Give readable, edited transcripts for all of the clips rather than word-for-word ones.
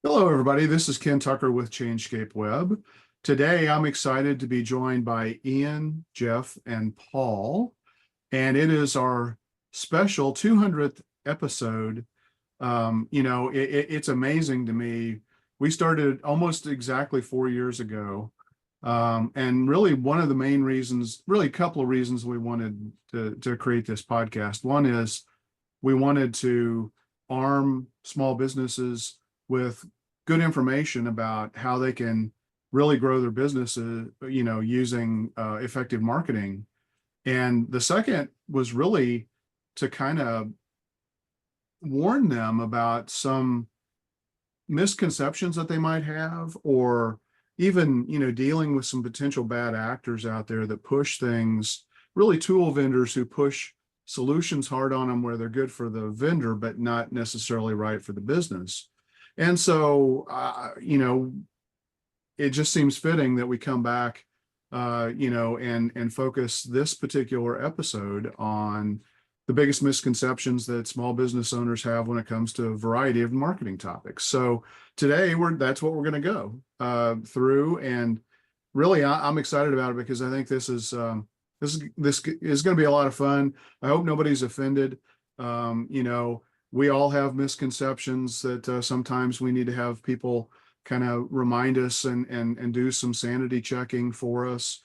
Hello, everybody. This is Ken Tucker with Changescape Web. Today, I'm excited to be joined by Ian, Jeff, and Paul, and it is our special 200th episode. It's amazing to me. We started almost exactly 4 years ago. And really, one of the main reasons, really a couple of reasons we wanted to create this podcast. One is we wanted to arm small businesses with good information about how they can really grow their businesses, using effective marketing. And the second was really to kind of warn them about some misconceptions that they might have, or even, dealing with some potential bad actors out there that push things, really tool vendors who push solutions hard on them where they're good for the vendor, but not necessarily right for the business. And so, it just seems fitting that we come back, and focus this particular episode on the biggest misconceptions that small business owners have when it comes to a variety of marketing topics. So today that's what we're going to go through, and really I'm excited about it because I think this is going to be a lot of fun. I hope nobody's offended. We all have misconceptions that sometimes we need to have people kind of remind us and do some sanity checking for us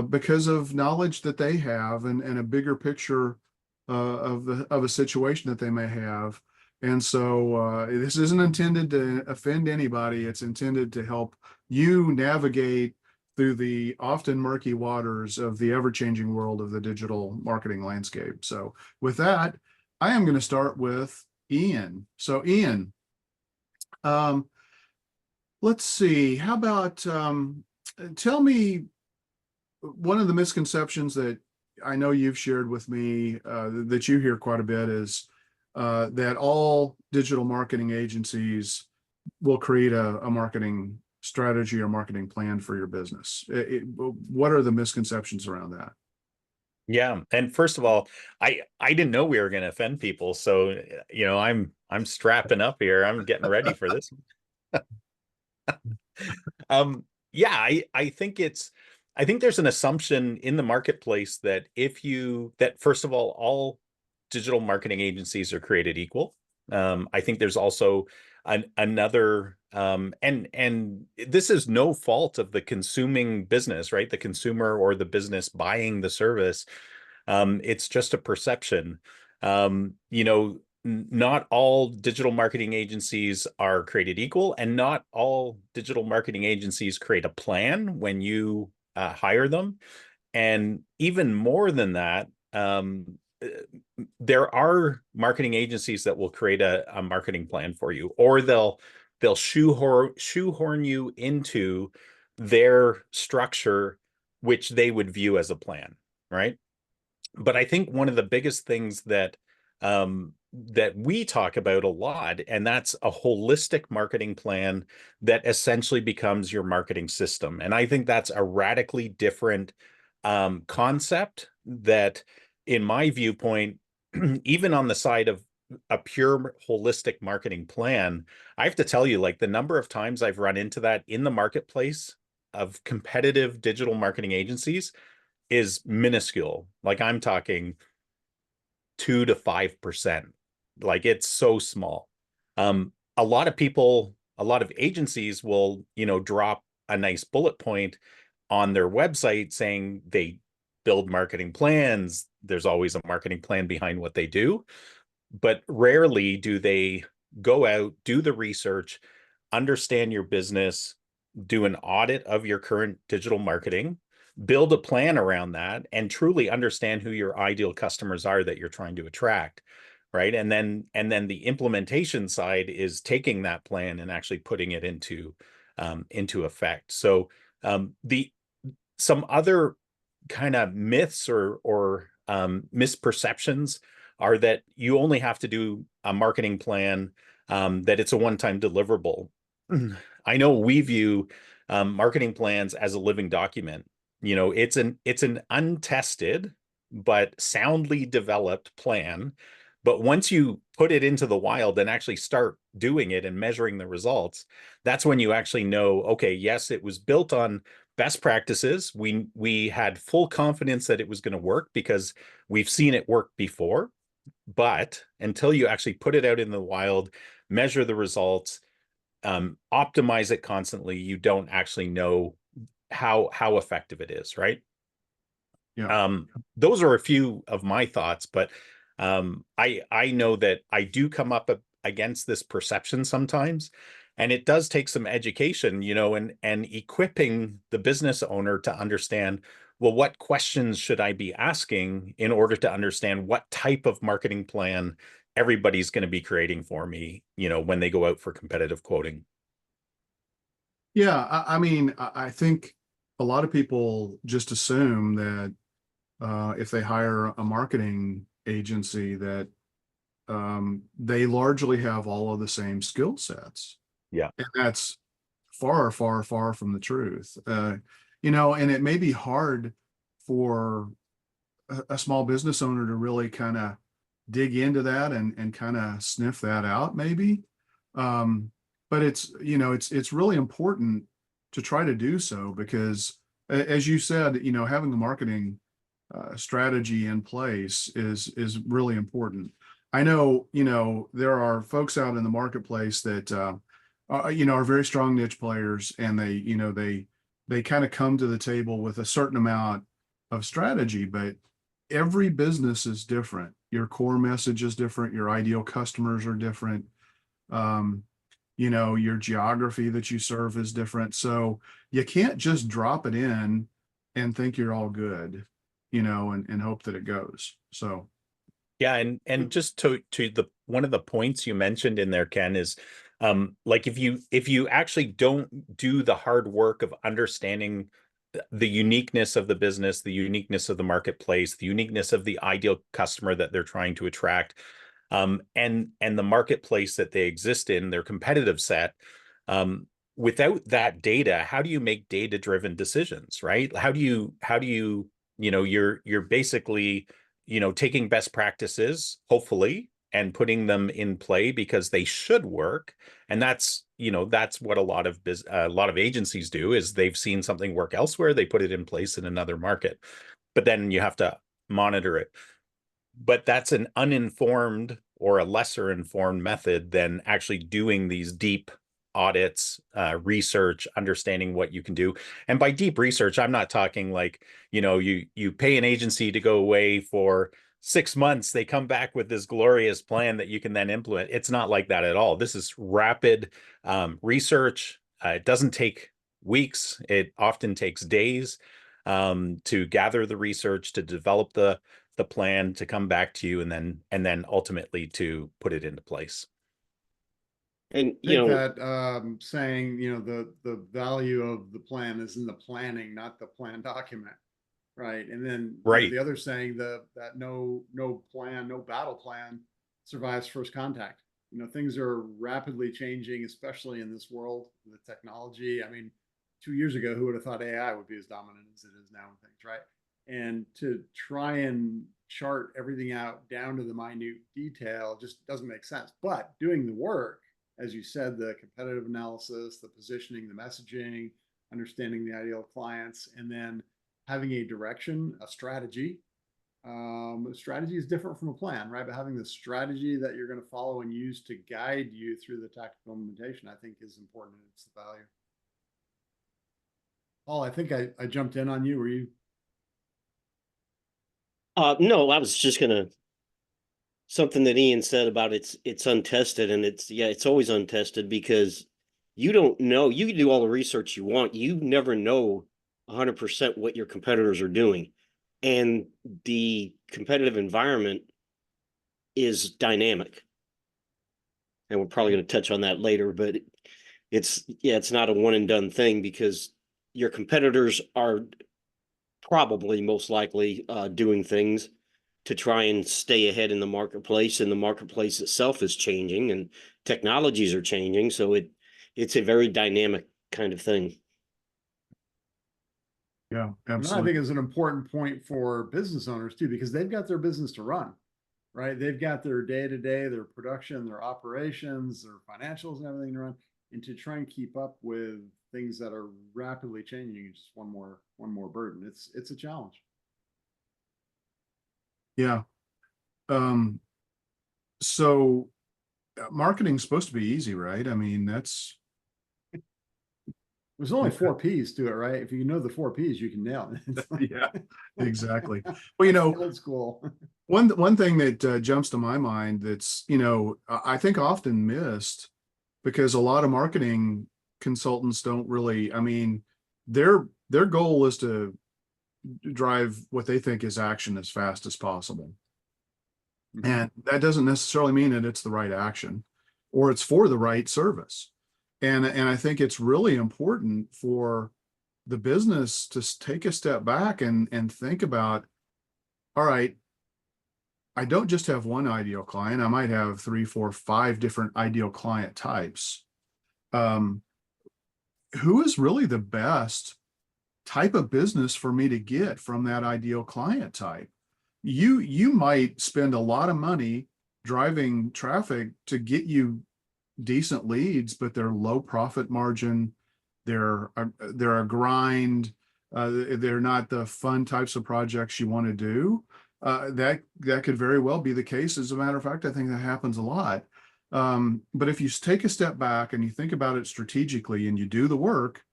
because of knowledge that they have and a bigger picture of a situation that they may have. And so this isn't intended to offend anybody. It's intended to help you navigate through the often murky waters of the ever-changing world of the digital marketing landscape. So with that, I am going to start with Ian. So Ian, um, let's see, how about tell me one of the misconceptions that I know you've shared with me that you hear quite a bit is that all digital marketing agencies will create a marketing strategy or marketing plan for your business. What are the misconceptions around that? Yeah, and first of all, I didn't know we were going to offend people, so I'm strapping up here. I'm getting ready for this. Yeah, I think there's an assumption in the marketplace that first of all digital marketing agencies are created equal. I think there's also another and this is no fault of the consuming business, right? The consumer or the business buying the service. It's just a perception. Not all digital marketing agencies are created equal, and not all digital marketing agencies create a plan when you hire them. And even more than that, there are marketing agencies that will create a marketing plan for you, or they'll shoehorn you into their structure, which they would view as a plan, right? But I think one of the biggest things that we talk about a lot, and that's a holistic marketing plan that essentially becomes your marketing system. And I think that's a radically different concept that, in my viewpoint, even on the side of a pure holistic marketing plan, I have to tell you, like, the number of times I've run into that in the marketplace of competitive digital marketing agencies is minuscule. Like, I'm talking 2 to 5%. Like, it's so small. A lot of people, a lot of agencies will, drop a nice bullet point on their website saying they build marketing plans. There's always a marketing plan behind what they do, but rarely do they go out, do the research, understand your business, do an audit of your current digital marketing, build a plan around that, and truly understand who your ideal customers are that you're trying to attract, right? And then the implementation side is taking that plan and actually putting it into effect. So the some other kind of myths or misperceptions are that you only have to do a marketing plan, that it's a one-time deliverable. I know we view marketing plans as a living document. It's an untested but soundly developed plan But once you put it into the wild and actually start doing it and measuring the results, that's when you actually know, okay, yes, it was built on best practices. We had full confidence that it was going to work because we've seen it work before. But until you actually put it out in the wild, measure the results, optimize it constantly, you don't actually know how effective it is, right? Yeah. Those are a few of my thoughts, but I know that I do come up against this perception sometimes, and it does take some education, and equipping the business owner to understand, well, what questions should I be asking in order to understand what type of marketing plan everybody's going to be creating for me, when they go out for competitive quoting. Yeah. I mean, I think a lot of people just assume that if they hire a marketing agency, that they largely have all of the same skill sets. Yeah. And that's far, far, far from the truth. And it may be hard for a small business owner to really kind of dig into that and kind of sniff that out, maybe. Um, but it's really important to try to do so because, as you said, having the marketing strategy in place is really important. I know, there are folks out in the marketplace that are very strong niche players, and they kind of come to the table with a certain amount of strategy, but every business is different. Your core message is different. Your ideal customers are different. Um, your geography that you serve is different. So you can't just drop it in and think you're all good, and hope that it goes. So, Yeah, and just to the one of the points you mentioned in there, Ken, is like if you actually don't do the hard work of understanding the uniqueness of the business, the uniqueness of the marketplace, the uniqueness of the ideal customer that they're trying to attract, and the marketplace that they exist in, their competitive set, without that data, how do you make data-driven decisions, right? How do you, you're basically, taking best practices, hopefully, and putting them in play because they should work. And that's what a lot of agencies do is they've seen something work elsewhere, they put it in place in another market, but then you have to monitor it. But that's an uninformed or a lesser informed method than actually doing these deep audits, research, understanding what you can do. And by deep research, I'm not talking like, you pay an agency to go away for 6 months, they come back with this glorious plan that you can then implement. It's not like that at all. This is rapid research. It doesn't take weeks. It often takes days to gather the research, to develop the plan, to come back to you, and then ultimately to put it into place. And I think that saying, the value of the plan is in the planning, not the plan document. Right. And then, Right. the other saying that no plan, no battle plan survives first contact. Things are rapidly changing, especially in this world with technology. I mean, 2 years ago, who would have thought AI would be as dominant as it is now in things, right? And to try and chart everything out down to the minute detail just doesn't make sense. But doing the work, as you said, the competitive analysis, the positioning, the messaging, understanding the ideal clients, and then having a direction, a strategy. A strategy is different from a plan, right? But having the strategy that you're going to follow and use to guide you through the tactical implementation, I think, is important, and it's the value. Paul, I think I jumped in on you. Were you? no, I was just gonna something that Ian said about it's untested, and it's always untested because you don't know. You can do all the research you want, you never know 100% what your competitors are doing, and the competitive environment is dynamic. And we're probably going to touch on that later, but it's not a one and done thing because your competitors are probably most likely doing things to try and stay ahead in the marketplace, and the marketplace itself is changing and technologies are changing, so it's a very dynamic kind of thing. Yeah, And that, I absolutely. think, is an important point for business owners too, because they've got their business to run. right? They've got their day to day, their production, their operations, their financials and everything to run. And to try and keep up with things that are rapidly changing is just one more burden. It's a challenge. Yeah. Um, so marketing's supposed to be easy, right? I mean, that's There's only 4 P's to it, right? If you know the 4 P's, you can nail it. yeah, exactly. Well, you know, Old school. one thing that jumps to my mind that's, you know, I think often missed because a lot of marketing consultants don't really, I mean, their goal is to drive what they think is action as fast as possible. And that doesn't necessarily mean that it's the right action or it's for the right service. And I think it's really important for the business to take a step back and think about, all right, I don't just have one ideal client. I might have 3, 4, 5 different ideal client types. Who is really the best type of business for me to get from that ideal client type? You might spend a lot of money driving traffic to get you decent leads, but they're low profit margin. They're a grind. They're not the fun types of projects you want to do. That could very well be the case. As a matter of fact, I think that happens a lot. But if you take a step back and you think about it strategically and you do the work,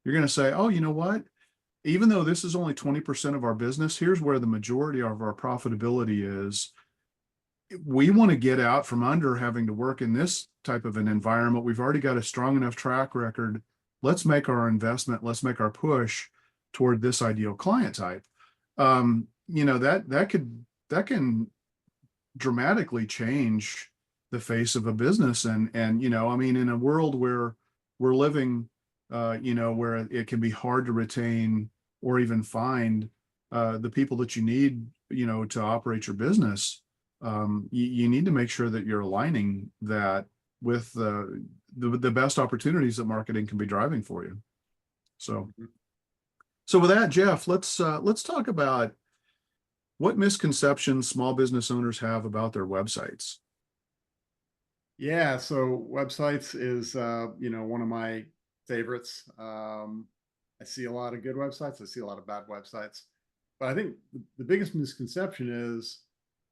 you're going to say, oh, you know what? Even though this is only 20% of our business, here's where the majority of our profitability is. We want to get out from under having to work in this type of an environment. We've already got a strong enough track record. Let's make our investment. Let's make our push toward this ideal client type. You know, that can dramatically change the face of a business. And, you know, I mean, in a world where we're living, you know, where it can be hard to retain or even find the people that you need, you know, to operate your business. You need to make sure that you're aligning that with the best opportunities that marketing can be driving for you. So with that, Jeff, let's talk about what misconceptions small business owners have about their websites. Yeah, so websites is you know, one of my favorites. I see a lot of good websites. I see a lot of bad websites, but I think the biggest misconception is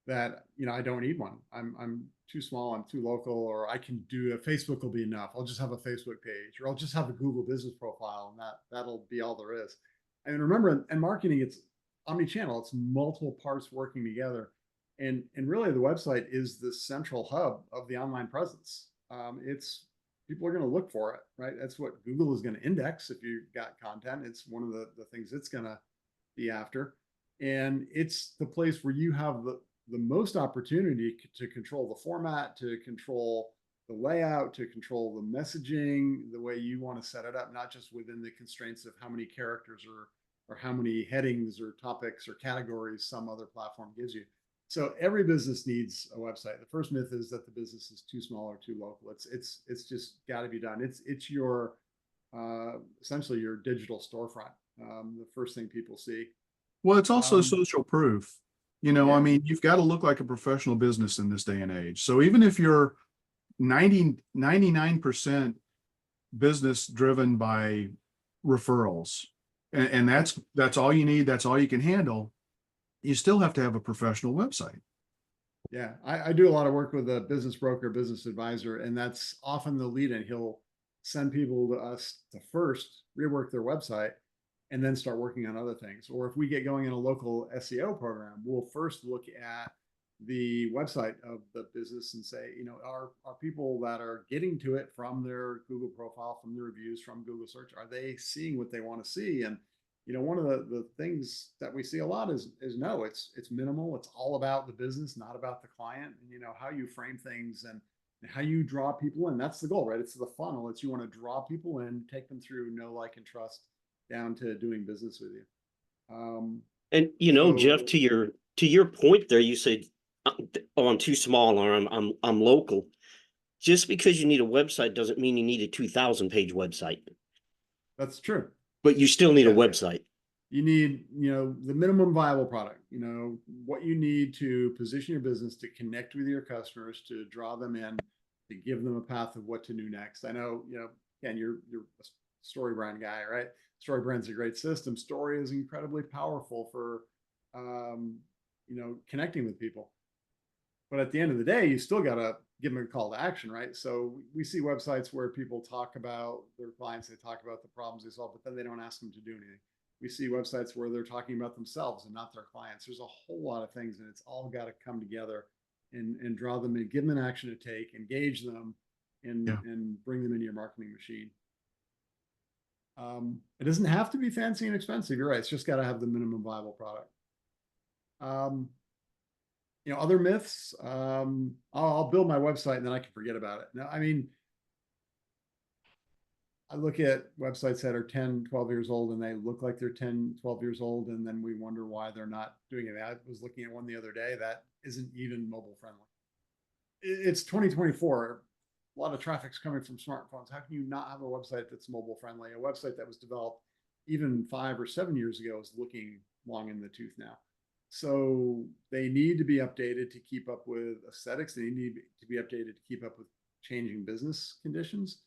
that, you know, I don't need one. I'm too small. I'm too local, or I can do a Facebook will be enough. I'll just have a Facebook page, or I'll just have a Google business profile, and that'll be all there is. And remember, in marketing, it's omni-channel. It's multiple parts working together. And really the website is the central hub of the online presence. It's people are going to look for it, right? That's what Google is going to index. If you've got content, it's one of the things it's going to be after. And it's the place where you have the most opportunity to control the format, to control the layout, to control the messaging, the way you want to set it up, not just within the constraints of how many characters or how many headings or topics or categories some other platform gives you. So every business needs a website. The first myth is that the business is too small or too local. It's just got to be done. It's your essentially your digital storefront. The first thing people see. Well, it's also social proof. You know, Yeah. I mean, you've got to look like a professional business in this day and age. So even if you're 99% business driven by referrals, and that's all you need, that's all you can handle, you still have to have a professional website. Yeah, I do a lot of work with a business broker, business advisor, and that's often the lead in. He'll send people to us to first rework their website and then start working on other things. Or if we get going in a local SEO program, we'll first look at the website of the business and say, you know, are people that are getting to it from their Google profile, from the reviews, from Google search, are they seeing what they want to see? And you know, one of the things that we see a lot is no, it's minimal. It's all about the business, not about the client. And you know, how you frame things and how you draw people in. That's the goal, right? It's the funnel. It's you want to draw people in, take them through know, like, and trust down to doing business with you. And you know, So- Jeff, to your point there, you said, "Oh, I'm too small," or I'm local." Just because you need a website doesn't mean you need a 2,000 page website, That's true. but you still need a Yeah. website. You need, the minimum viable product, what you need to position your business to connect with your customers, to draw them in, to give them a path of what to do next. I know, Ken, you're a story brand guy, right? Story brand's a great system. Story is incredibly powerful for, connecting with people. But at the end of the day, you still got to give them a call to action, right? So we see websites where people talk about their clients, they talk about the problems they solve, but then they don't ask them to do anything. We see websites where they're talking about themselves and not their clients. There's a whole lot of things, and it's all got to come together and draw them in, give them an action to take, engage them, and bring them into your marketing machine. It doesn't have to be fancy and expensive. You're right. It's just got to have the minimum viable product. Other myths, I'll build my website and then I can forget about it. Now, I mean, I look at websites that are 10, 12 years old and they look like they're 10, 12 years old. And then we wonder why they're not doing it. I was looking at one the other day that isn't even mobile friendly. It's 2024. A lot of traffic's coming from smartphones. How can you not have a website that's mobile friendly? A website that was developed even 5 or 7 years ago is looking long in the tooth now. So they need to be updated to keep up with aesthetics. They need to be updated to keep up with changing business conditions.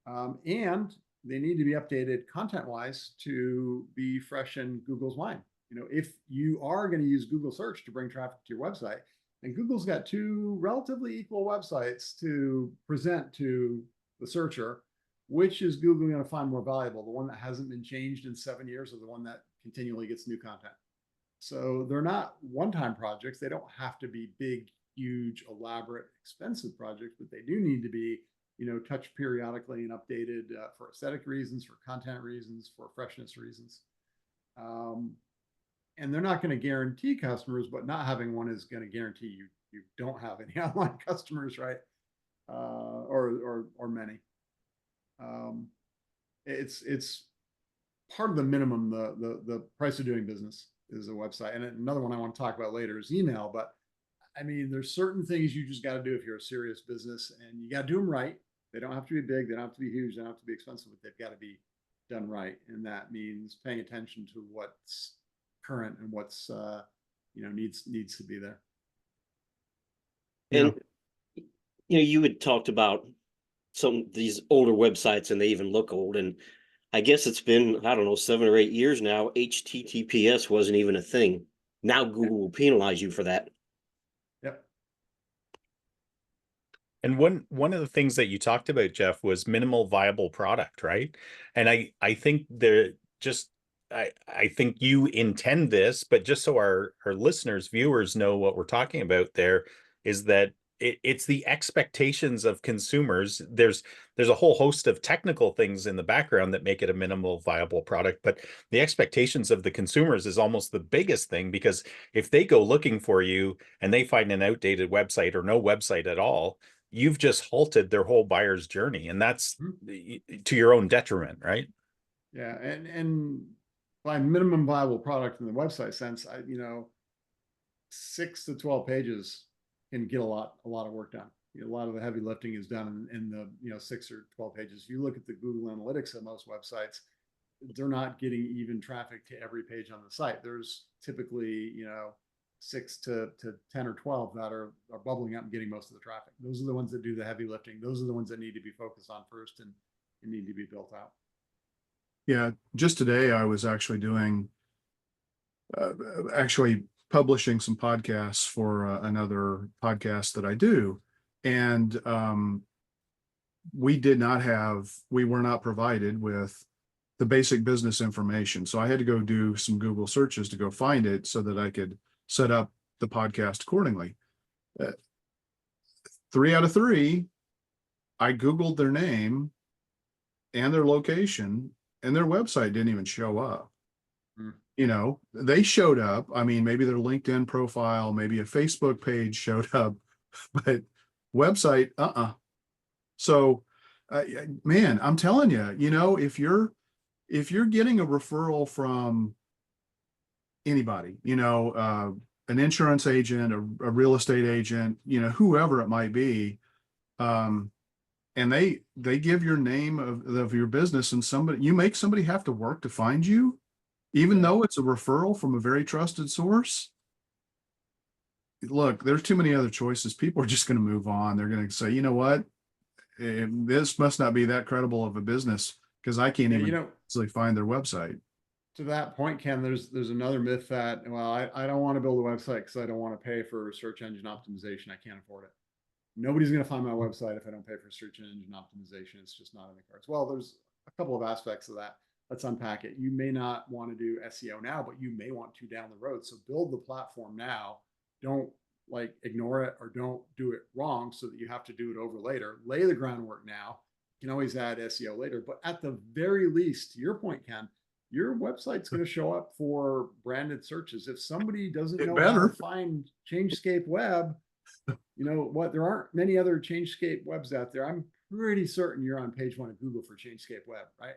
And they need to be updated content-wise to be fresh in Google's mind. If you are going to use Google search to bring traffic to your website, and Google's got 2 relatively equal websites to present to the searcher, which is Google going to find more valuable? The one that hasn't been changed in 7 years, or the one that continually gets new content? So they're not one-time projects. They don't have to be big, huge, elaborate, expensive projects, but they do need to be, touched periodically and updated for aesthetic reasons, for content reasons, for freshness reasons. And they're not going to guarantee customers, but not having one is going to guarantee you don't have any online customers, right? Or many. It's part of the minimum, the price of doing business is a website. And another one I want to talk about later is email. But I mean, there's certain things you just got to do if you're a serious business, and you got to do them right. They don't have to be big. They don't have to be huge. They don't have to be expensive, but they've got to be done right. And that means paying attention to what's current and what's, needs to be there. And, you had talked about some of these older websites and they even look old. And I guess it's been, I don't know, 7 or 8 years now, HTTPS wasn't even a thing. Now Google will penalize you for that. Yep. And one of the things that you talked about, Jeff, was minimal viable product, right? And I think I think you intend this, but just so our listeners, viewers know what we're talking about there, is that it's the expectations of consumers. There's a whole host of technical things in the background that make it a minimal viable product, but the expectations of the consumers is almost the biggest thing, because if they go looking for you and they find an outdated website or no website at all, you've just halted their whole buyer's journey, and that's to your own detriment, right? Yeah, and by minimum viable product in the website sense, 6 to 12 pages can get a lot of work done. A lot of the heavy lifting is done in the 6 or 12 pages. If you look at the Google Analytics of most websites, they're not getting even traffic to every page on the site. There's typically 6 to 10 or 12 that are bubbling up and getting most of the traffic. Those are the ones that do the heavy lifting. Those are the ones that need to be focused on first and need to be built out. Yeah, just today I was actually doing, publishing some podcasts for another podcast that I do. And we were not provided with the basic business information. So I had to go do some Google searches to go find it so that I could set up the podcast accordingly. 3 out of 3, I Googled their name and their location, and their website didn't even show up. They showed up. I mean, maybe their LinkedIn profile, maybe a Facebook page showed up, but website, So, man, I'm telling you, if you're getting a referral from anybody, an insurance agent, a real estate agent, whoever it might be, and they give your name of your business, and you make somebody have to work to find you, even though it's a referral from a very trusted source. Look, there's too many other choices. People are just going to move on. They're going to say, you know what? This must not be that credible of a business because I can't Yeah, even you know, easily find their website. to that point, Ken, there's another myth that, well, I don't want to build a website because I don't want to pay for search engine optimization. I can't afford it. Nobody's going to find my website if I don't pay for search engine optimization. It's just not in the cards. Well, there's a couple of aspects of that. Let's unpack it. You may not want to do SEO now, but you may want to down the road. So build the platform now. Don't like ignore it or don't do it wrong so that you have to do it over later. Lay the groundwork now. You can always add SEO later, but at the very least, to your point, Ken, your website's going to show up for branded searches. If somebody doesn't It know how to better. find Changescape Web, you know what? There aren't many other Changescape webs out there. I'm pretty certain you're on page one of Google for Changescape Web, right?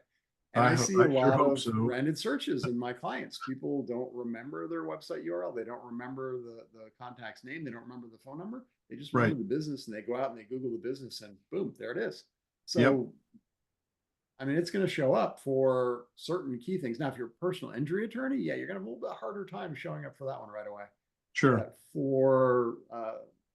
And I see a I sure lot hope of so. branded searches in my clients. People don't remember their website URL. They don't remember the contact's name. They don't remember the phone number. They just Right. remember the business and they go out and they Google the business and boom, there it is. Yep. So, I mean, it's going to show up for certain key things. Now, if you're a personal injury attorney, yeah, you're going to have a little bit harder time showing up for that one right away. Sure. But for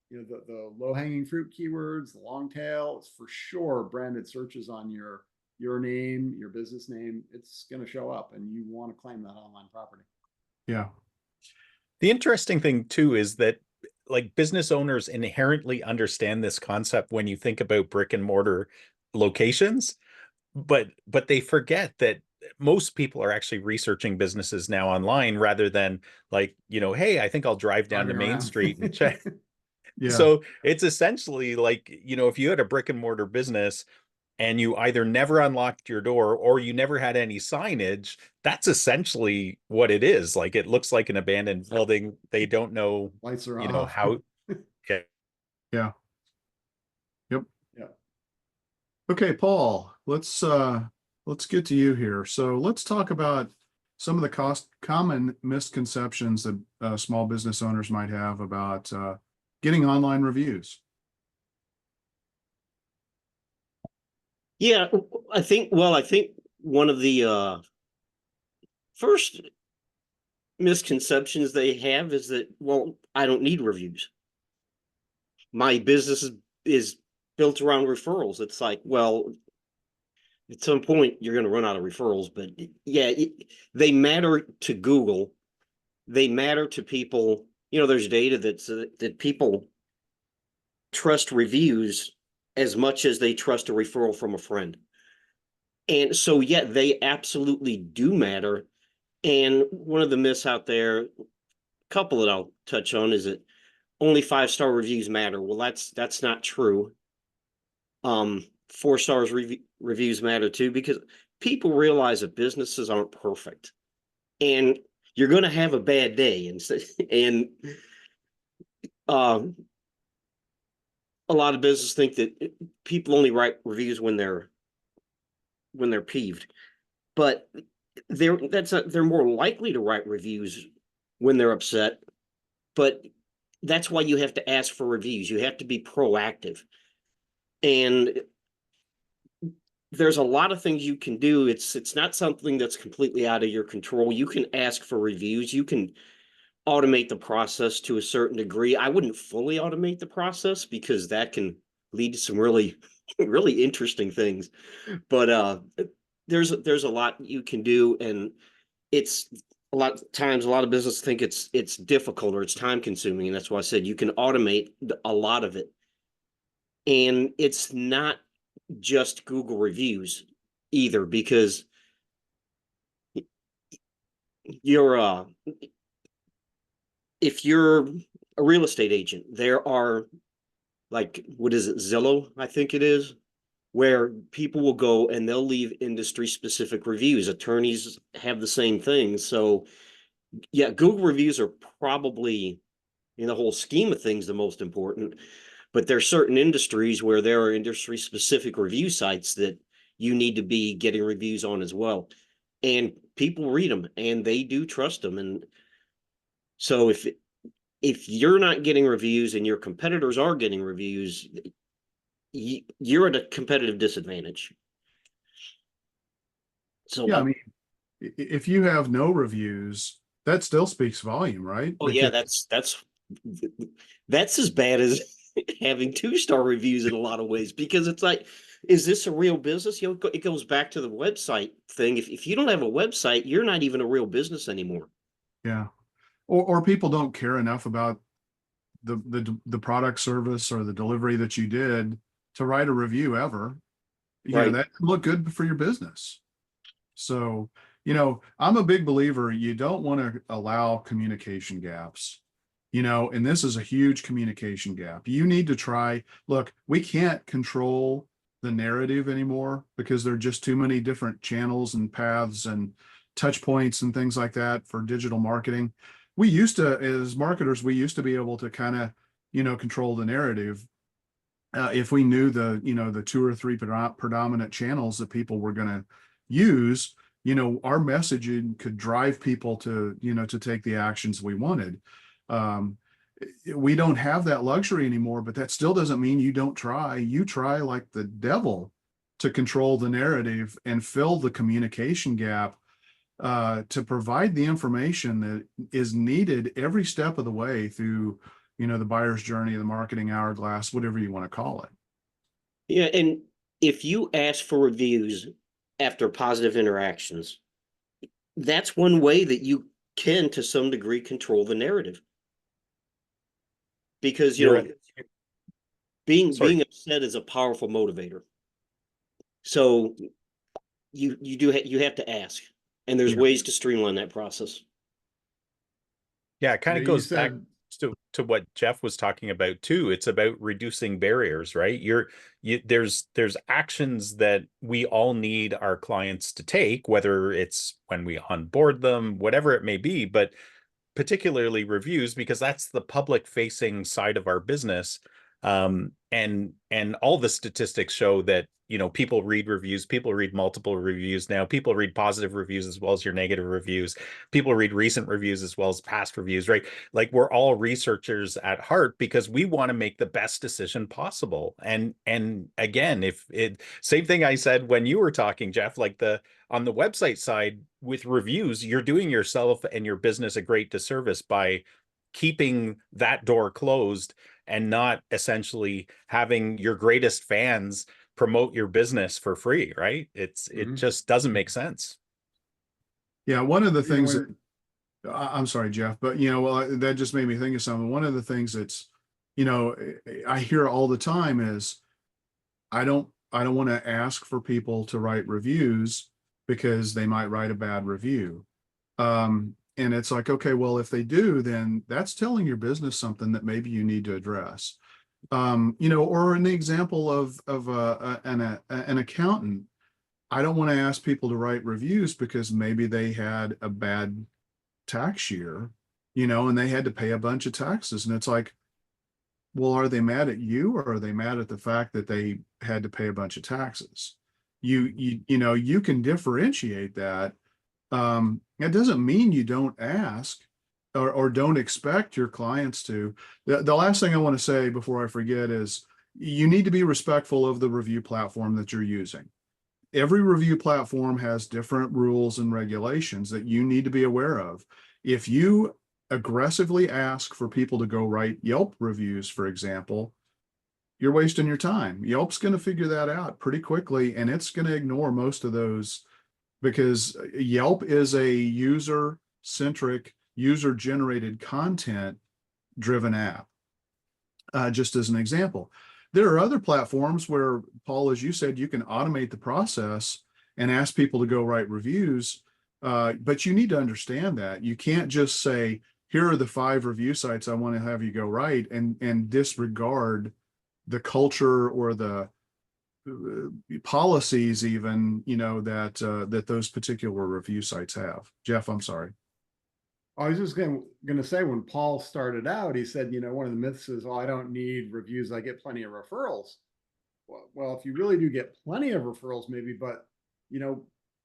you know, the low hanging fruit keywords, the long tail, it's for sure branded searches on your name, your business name. It's going to show up, and you want to claim that online property. Yeah. The interesting thing too is that like business owners inherently understand this concept when you think about brick and mortar locations, but they forget that most people are actually researching businesses now online rather than like, you know, hey, I think I'll drive down to Driving Main around. Street and check. Yeah. So it's essentially like, you know, if you had a brick and mortar business and you either never unlocked your door or you never had any signage, that's essentially what it is. Like it looks like an abandoned building. They don't know, Lights are you know, off. how. Yeah. Yeah. Yep. Yeah. Okay, Paul, let's get to you here. So let's talk about some of the common misconceptions that small business owners might have about getting online reviews. Yeah, I think one of the first misconceptions they have is that, well, I don't need reviews. My business is built around referrals. It's like, well, at some point you're going to run out of referrals, but yeah, they matter to Google. They matter to people. You know, there's data that people trust reviews as much as they trust a referral from a friend. And so, yeah, they absolutely do matter. And one of the myths out there, a couple that I'll touch on, is that only 5-star reviews matter. Well, that's not true. 4 stars reviews matter too, because people realize that businesses aren't perfect, and you're going to have a bad day, and a lot of businesses think that people only write reviews when they're peeved, but they're more likely to write reviews when they're upset. But that's why you have to ask for reviews. You have to be proactive, and there's a lot of things you can do. It's not something that's completely out of your control. You can ask for reviews. You can automate the process to a certain degree. I wouldn't fully automate the process because that can lead to some really, really interesting things. But there's a lot you can do, and it's a lot of times a lot of businesses think it's difficult or it's time consuming, and that's why I said you can automate a lot of it. And it's not just Google reviews either, because you're if you're a real estate agent, there are, like, what is it, Zillow, I think it is, where people will go and they'll leave industry specific reviews. Attorneys have the same thing. So yeah, Google reviews are probably, in the whole scheme of things, the most important, but there are certain industries where there are industry specific review sites that you need to be getting reviews on as well. And people read them and they do trust them. And so if you're not getting reviews and your competitors are getting reviews, you're at a competitive disadvantage. So Yeah, I mean, If you have no reviews, that still speaks volume, right? Oh yeah, Because that's as bad as having 2-star reviews in a lot of ways, because it's like, is this a real business? You know, it goes back to the website thing. If you don't have a website, you're not even a real business anymore. yeah, or people don't care enough about the product, service, or the delivery that you did to write a review ever. Right. That can look good for your business. So, I'm a big believer you don't want to allow communication gaps. And this is a huge communication gap. You need to look, we can't control the narrative anymore because there are just too many different channels and paths and touch points and things like that for digital marketing. We used to, as marketers, we used to be able to kind of, control the narrative. If we knew the 2 or 3 predominant channels that people were going to use, our messaging could drive people to take the actions we wanted. Um, we don't have that luxury anymore, but that still doesn't mean you don't try. You try like the devil to control the narrative and fill the communication gap, to provide the information that is needed every step of the way through, the buyer's journey, the marketing hourglass, whatever you want to call it. Yeah, and if you ask for reviews after positive interactions, that's one way that you can, to some degree, control the narrative. Because, You're sorry. being upset is a powerful motivator. So you have to ask, and there's Yeah. ways to streamline that process. Yeah, it kind Yeah, of you goes back said, to what Jeff was talking about too. It's about reducing barriers, right? There's actions that we all need our clients to take, whether it's when we onboard them, whatever it may be, but particularly reviews, because that's the public facing side of our business. And all the statistics show that, people read reviews, people read multiple reviews now, people read positive reviews as well as your negative reviews, people read recent reviews as well as past reviews, right? Like, we're all researchers at heart because we want to make the best decision possible. And again, if it same thing I said when you were talking, Jeff, like on the website side with reviews, you're doing yourself and your business a great disservice by keeping that door closed and not essentially having your greatest fans promote your business for free, right? It just doesn't make sense. Yeah, one of the you know, things that when, I'm sorry, Jeff, but well, that just made me think of something. One of the things that's, you know, I hear all the time is I don't want to ask for people to write reviews because they might write a bad review. And it's like, okay, well, if they do, then that's telling your business something that maybe you need to address. Or an example of an accountant. I don't want to ask people to write reviews because maybe they had a bad tax year, and they had to pay a bunch of taxes. And it's like, well, are they mad at you or are they mad at the fact that they had to pay a bunch of taxes? You can differentiate that. It doesn't mean you don't ask or don't expect your clients to. The last thing I want to say before I forget is you need to be respectful of the review platform that you're using. Every review platform has different rules and regulations that you need to be aware of. If you aggressively ask for people to go write Yelp reviews, for example, you're wasting your time. Yelp's going to figure that out pretty quickly, and it's going to ignore most of those because Yelp is a user centric, user generated content driven app. Just as an example, there are other platforms where, Paul, as you said, you can automate the process and ask people to go write reviews. But you need to understand that you can't just say, here are the 5 review sites I want to have you go write, and disregard the culture or the policies even, that those particular review sites have. Jeff, I'm sorry. I was just going to say, when Paul started out, he said, one of the myths is, oh, I don't need reviews. I get plenty of referrals. Well, if you really do get plenty of referrals, maybe, but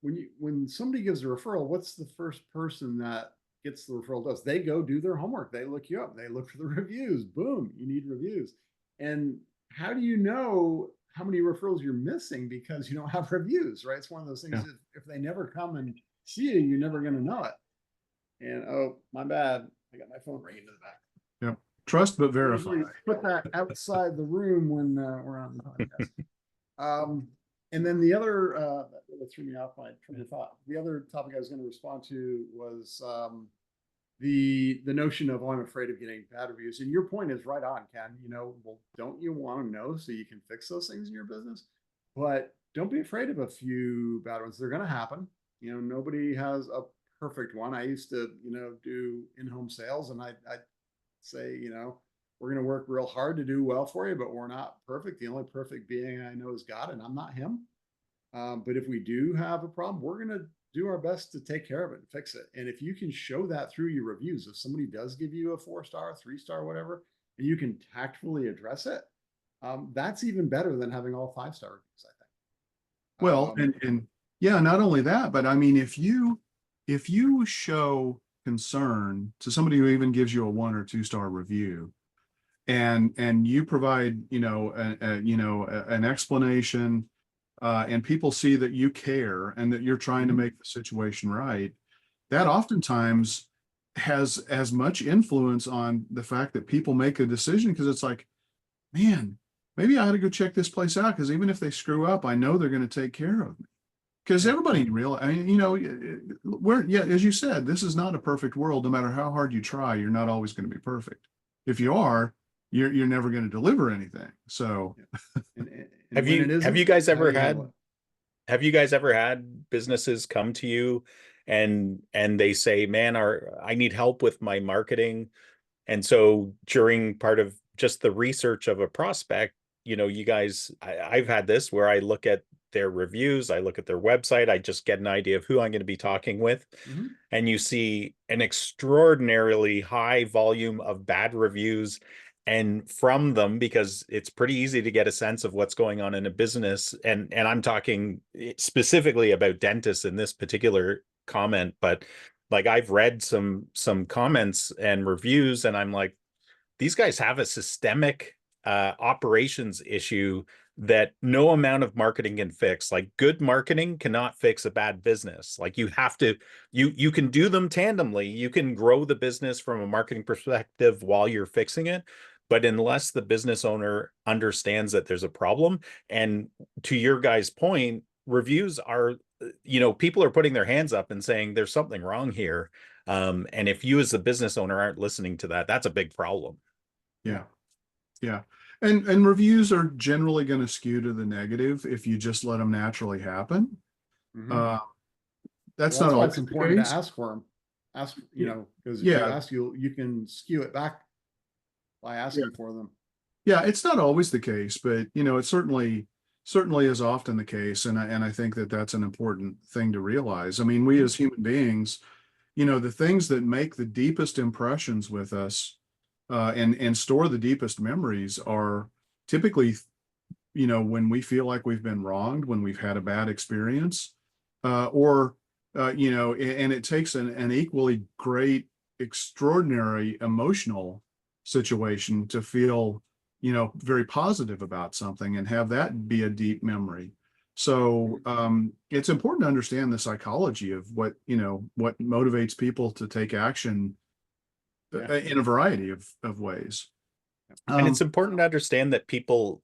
when somebody gives a referral, what's the first person that gets the referral does? They go do their homework. They look you up. They look for the reviews. Boom, you need reviews. And how do you know how many referrals you're missing because you don't have reviews, right? It's one of those things. Yeah. If they never come and see you, you're never going to know it. And oh, my bad. I got my phone ringing in the back. Yep. Trust but verify. Usually put that outside the room when we're on the podcast. And then the other that threw me off my train of thought. The other topic I was going to respond to was the notion of, oh, I'm afraid of getting bad reviews. And your point is right on, Ken. You know, well, don't you want to know so you can fix those things in your business? But don't be afraid of a few bad ones. They're going to happen. You know, nobody has a perfect one. I used to, you know, do in-home sales, and I'd say, you know, we're going to work real hard to do well for you, but we're not perfect. The only perfect being I know is God, and I'm not him. But if we do have a problem, we're going to do our best to take care of it and fix it. And if you can show that through your reviews, if somebody does give you a 4-star, 3-star, whatever, and you can tactfully address it, that's even better than having all 5-star reviews, I think. Well, and yeah, not only that, but I mean, if you show concern to somebody who even gives you a 1 or 2-star review, and you provide, you know, an explanation, and people see that you care and that you're trying to make the situation right, that oftentimes has as much influence on the fact that people make a decision, because it's like, man, maybe I ought to go check this place out, because even if they screw up, I know they're going to take care of me. Because everybody I mean, you know, as you said, this is not a perfect world. No matter how hard you try, you're not always going to be perfect. If you are, you're never going to deliver anything. So and Have you guys ever had businesses come to you and they say, man, I need help with my marketing? And so during part of just the research of a prospect, you know, you guys, I've had this where I look at their reviews, I look at their website, I just get an idea of who I'm going to be talking with. Mm-hmm. And you see an extraordinarily high volume of bad reviews. And from them, because it's pretty easy to get a sense of what's going on in a business. And I'm talking specifically about dentists in this particular comment, but like I've read some comments and reviews, and I'm like, these guys have a systemic operations issue that no amount of marketing can fix. Like, good marketing cannot fix a bad business. Like, you have to, you can do them tandemly. You can grow the business from a marketing perspective while you're fixing it. But unless the business owner understands that there's a problem, and to your guys' point, reviews are, you know, people are putting their hands up and saying there's something wrong here. And if you as the business owner aren't listening to that, that's a big problem. yeah. Yeah. And reviews are generally going to skew to the negative if you just let them naturally happen. Mm-hmm. That's Well, not why always it's the important to case. ask for them. Ask, you know, because if Yeah. you ask, you can skew it back by asking for them. Yeah, it's not always the case, but you know, it certainly is often the case, and I think that that's an important thing to realize. I mean, we as human beings, you know, the things that make the deepest impressions with us, and store the deepest memories are typically, you know, when we feel like we've been wronged, when we've had a bad experience, or you know, and it takes an equally great, extraordinary emotional situation to feel, you know, very positive about something and have that be a deep memory. So it's important to understand the psychology of what, you know, what motivates people to take action in a variety of ways. And it's important to understand that people,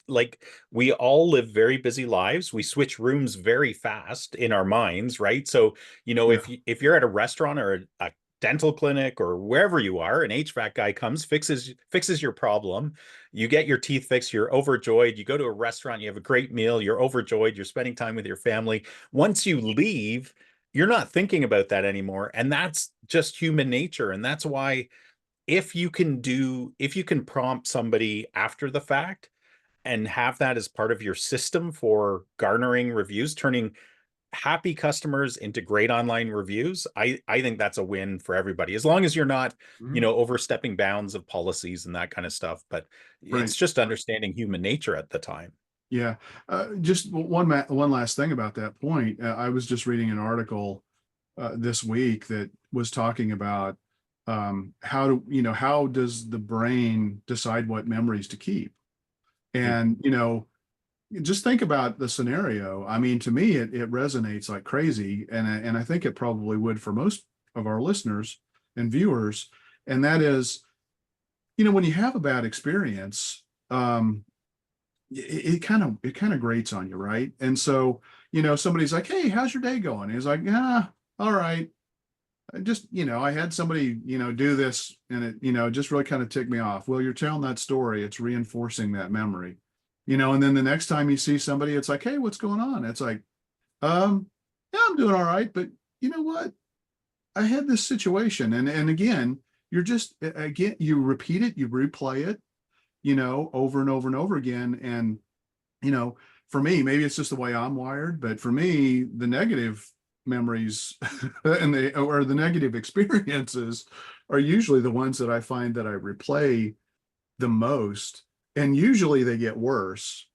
like, we all live very busy lives. We switch rooms very fast in our minds, right? So, you know, Yeah. if you're at a restaurant or a dental clinic or wherever you are, an HVAC guy comes, fixes your problem. You get your teeth fixed, you're overjoyed. You go to a restaurant, you have a great meal, you're overjoyed, you're spending time with your family. Once you leave, you're not thinking about that anymore. And that's just human nature. And that's why if you can prompt somebody after the fact and have that as part of your system for garnering reviews, turning happy customers into great online reviews, I think that's a win for everybody, as long as you're not, you know, overstepping bounds of policies and that kind of stuff. But it's just understanding human nature at the time. Yeah. Just one last thing about that point. I was just reading an article this week that was talking about how does the brain decide what memories to keep? And, you know, just think about the scenario. I mean, to me, it resonates like crazy, and I think it probably would for most of our listeners and viewers. And that is, when you have a bad experience, it kind of grates on you, right? And so, somebody's like, "Hey, how's your day going?" He's like, "Yeah, all right." I just, I had somebody, do this, and it, just really kind of ticked me off. Well, you're telling that story, it's reinforcing that memory, and then the next time you see somebody, it's like, "Hey, what's going on?" It's like, yeah, I'm doing all right, but you know what? I had this situation, and again, you're just again, you repeat it, you replay it, over and over and over again. And, you know, for me, maybe it's just the way I'm wired, but for me, the negative memories and the negative experiences are usually the ones that I find that I replay the most. And usually they get worse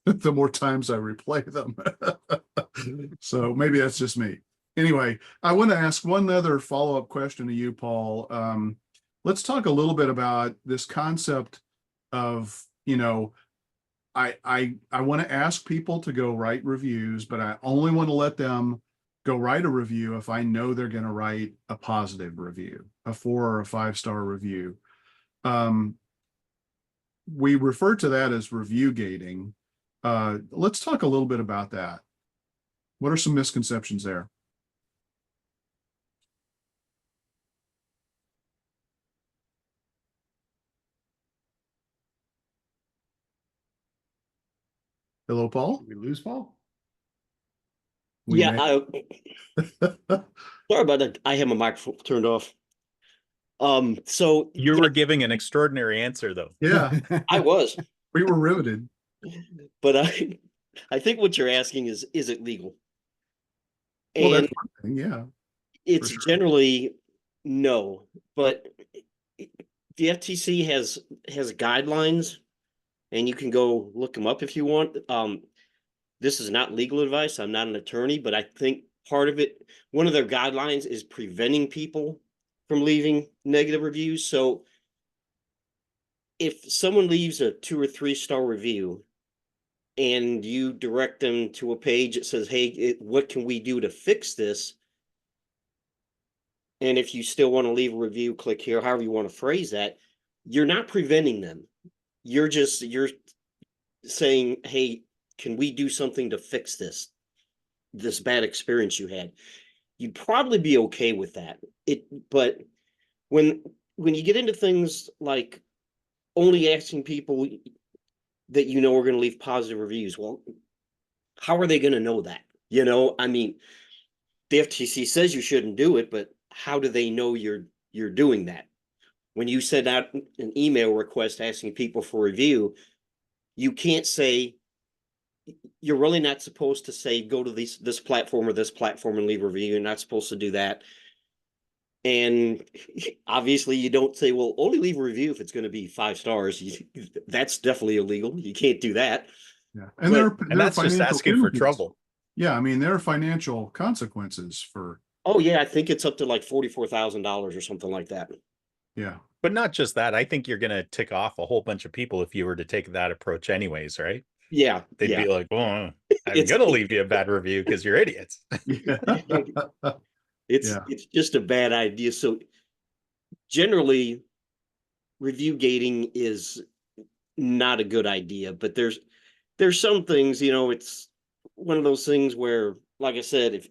the more times I replay them. So maybe that's just me. Anyway, I want to ask one other follow-up question to you, Paul. Let's talk a little bit about this concept of, I want to ask people to go write reviews, but I only want to let them go write a review if I know they're going to write a positive review, a 4 or a 5-star review. We refer to that as review gating. Let's talk a little bit about that. What are some misconceptions there? Hello, Paul. Did we lose Paul? We Yeah, may. sorry about that. I have my microphone turned off. So You were giving an extraordinary answer, though. Yeah, I was, we were riveted. but I think what you're asking is it legal? Well, And that's one thing. Yeah, for it's sure. generally no, but the FTC has guidelines, and you can go look them up if you want. This is not legal advice. I'm not an attorney, but I think part of it, one of their guidelines is preventing people from leaving negative reviews. So if someone leaves a 2 or 3-star review and you direct them to a page that says, "Hey, what can we do to fix this?" And if you still want to leave a review, click here, however you want to phrase that, you're not preventing them. You're saying, "Hey, can we do something to fix this bad experience you had?" You'd probably be okay with that. But when when you get into things like only asking people that are going to leave positive reviews, well, how are they going to know that? I mean, the FTC says you shouldn't do it, but how do they know you're doing that? When you send out an email request asking people for review, you can't say, you're really not supposed to say go to this platform or this platform and leave a review. You're not supposed to do that. And obviously you don't say, well, only leave a review if it's going to be 5 stars. That's definitely illegal. You can't do that. Yeah, and But And there are that's just financial asking for penalties. trouble. Yeah, I mean, there are financial consequences for. oh yeah, I think it's up to like $44,000 or something like that. Yeah. But not just that. I think you're going to tick off a whole bunch of people if you were to take that approach anyways, right? Yeah, They'd yeah. be like, "Oh, I'm It's going to leave you a bad review because you're idiots." Yeah. it's Yeah. it's just a bad idea. So generally, review gating is not a good idea. But there's some things, it's one of those things where, like I said, if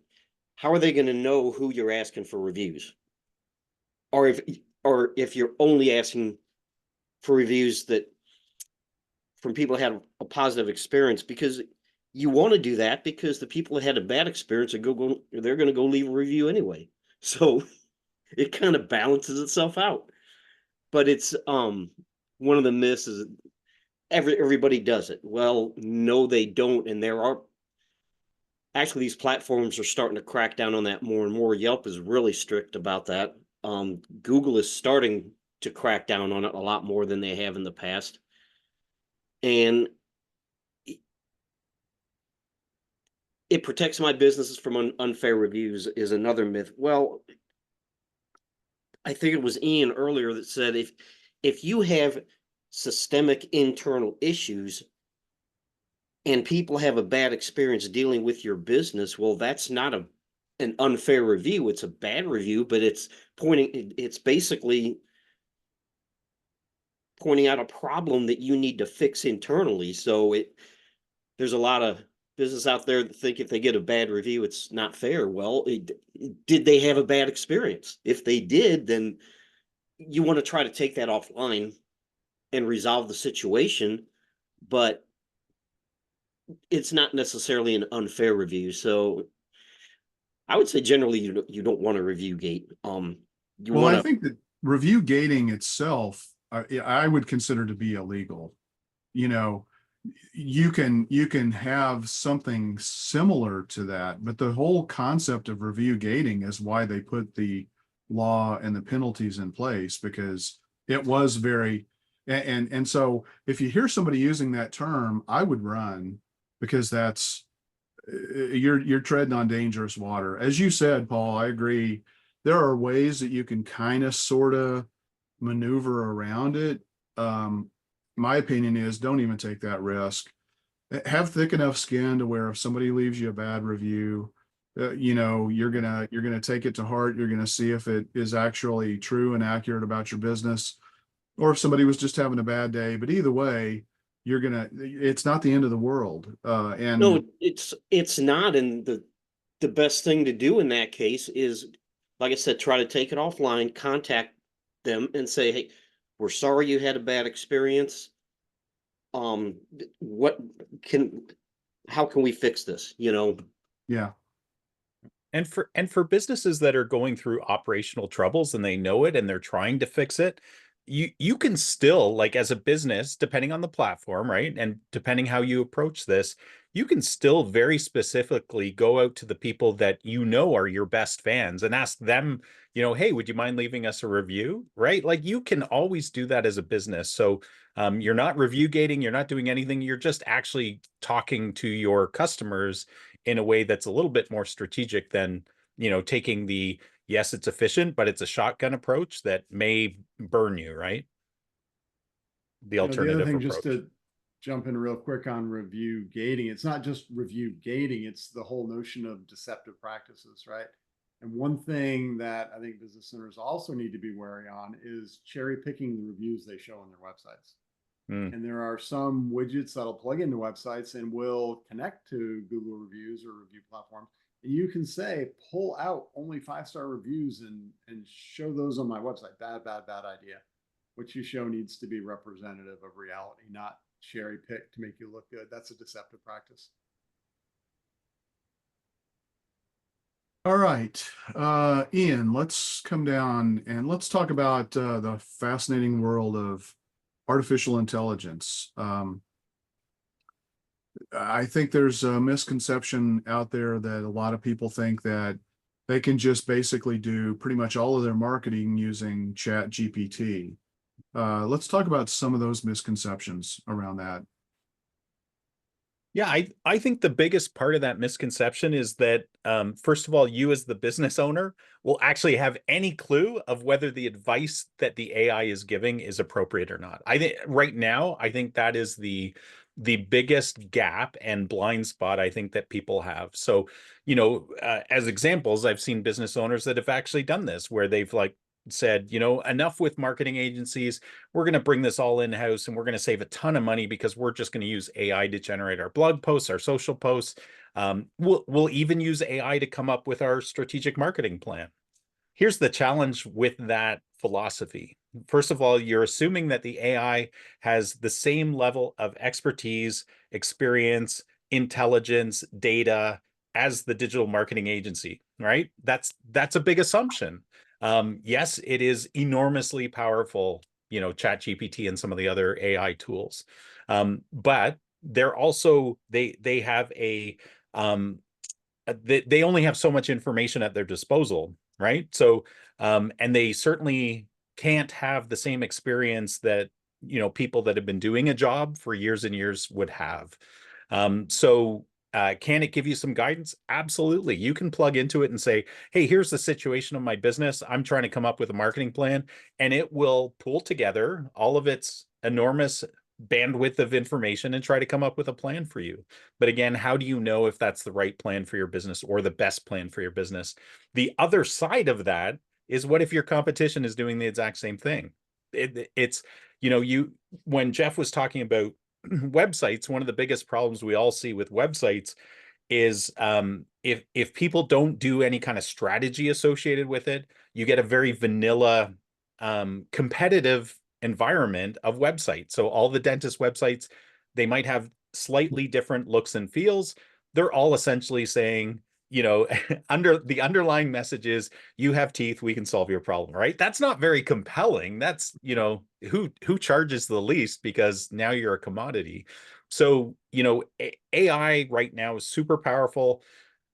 how are they going to know who you're asking for reviews, or if you're only asking for reviews that from people that had a positive experience, because you want to do that because the people that had a bad experience are they're going to go leave a review anyway. So it kind of balances itself out. But it's one of the myths is everybody does it. Well, no, they don't, and there are actually these platforms are starting to crack down on that more and more. Yelp is really strict about that. Google is starting to crack down on it a lot more than they have in the past. And it protects my businesses from unfair reviews is another myth. Well, I think it was Ian earlier that said if you have systemic internal issues, and people have a bad experience dealing with your business, well, that's not an unfair review. It's a bad review, but it's basically pointing out a problem that you need to fix internally. So there's a lot of business out there that think if they get a bad review, it's not fair. Well, did they have a bad experience? If they did, then you want to try to take that offline and resolve the situation, but it's not necessarily an unfair review. So I would say generally you don't want to review gate. You Well, want I to think that review gating itself, I would consider to be illegal. You know, you can have something similar to that, but the whole concept of review gating is why they put the law and the penalties in place, because it was very and so if you hear somebody using that term, I would run, because that's you're treading on dangerous water. As you said, Paul, I agree. There are ways that you can kind of sort of maneuver around it. My opinion is don't even take that risk. Have thick enough skin to where if somebody leaves you a bad review, you're gonna take it to heart. You're gonna see if it is actually true and accurate about your business, or if somebody was just having a bad day. But either way, it's not the end of the world. And No, it's not. And the best thing to do in that case is, like I said, try to take it offline, contact them and say, hey, we're sorry you had a bad experience. What can how can we fix this? yeah, And for businesses that are going through operational troubles and they know it and they're trying to fix it, you can still, like, as a business, depending on the platform, right? And depending how you approach this, you can still very specifically go out to the people that you know are your best fans and ask them, hey, would you mind leaving us a review? Right? Like, you can always do that as a business. So you're not review gating, you're not doing anything, you're just actually talking to your customers in a way that's a little bit more strategic than, taking the, yes, it's efficient, but it's a shotgun approach that may burn you, right? The The other alternative thing, just approach. to jump in real quick on review gating, it's not just review gating, it's the whole notion of deceptive practices, right? And one thing that I think business owners also need to be wary on is cherry picking the reviews they show on their websites. Mm. And there are some widgets that'll plug into websites and will connect to Google reviews or review platforms. And you can say, pull out only 5-star reviews and show those on my website. Bad, bad, bad idea. What you show needs to be representative of reality, not cherry picked to make you look good. That's a deceptive practice. all right. Ian, let's come down and let's talk about the fascinating world of artificial intelligence. I think there's a misconception out there that a lot of people think that they can just basically do pretty much all of their marketing using Chat GPT. Let's talk about some of those misconceptions around that. Yeah, I think the biggest part of that misconception is that, first of all, you as the business owner will actually have any clue of whether the advice that the AI is giving is appropriate or not. I think right now, I think that is the biggest gap and blind spot I think that people have. So, as examples, I've seen business owners that have actually done this, where they've like said, enough with marketing agencies. We're going to bring this all in-house and we're going to save a ton of money because we're just going to use AI to generate our blog posts, our social posts. We'll even use AI to come up with our strategic marketing plan. Here's the challenge with that philosophy. First of all, you're assuming that the AI has the same level of expertise, experience, intelligence, data as the digital marketing agency, right? That's a big assumption. Yes, it is enormously powerful, ChatGPT and some of the other AI tools. But they're also, they have they only have so much information at their disposal, right? So, and they certainly can't have the same experience that, people that have been doing a job for years and years would have. Can it give you some guidance? Absolutely. You can plug into it and say, hey, here's the situation of my business. I'm trying to come up with a marketing plan, and it will pull together all of its enormous bandwidth of information and try to come up with a plan for you. But again, how do you know if that's the right plan for your business or the best plan for your business? The other side of that is, what if your competition is doing the exact same thing? It's, when Jeff was talking about websites, one of the biggest problems we all see with websites is, if people don't do any kind of strategy associated with it, you get a very vanilla, competitive environment of websites. So all the dentist websites, they might have slightly different looks and feels. They're all essentially saying, under the underlying message is, you have teeth, we can solve your problem, right? That's not very compelling. That's, who charges the least, because now you're a commodity. So, AI right now is super powerful,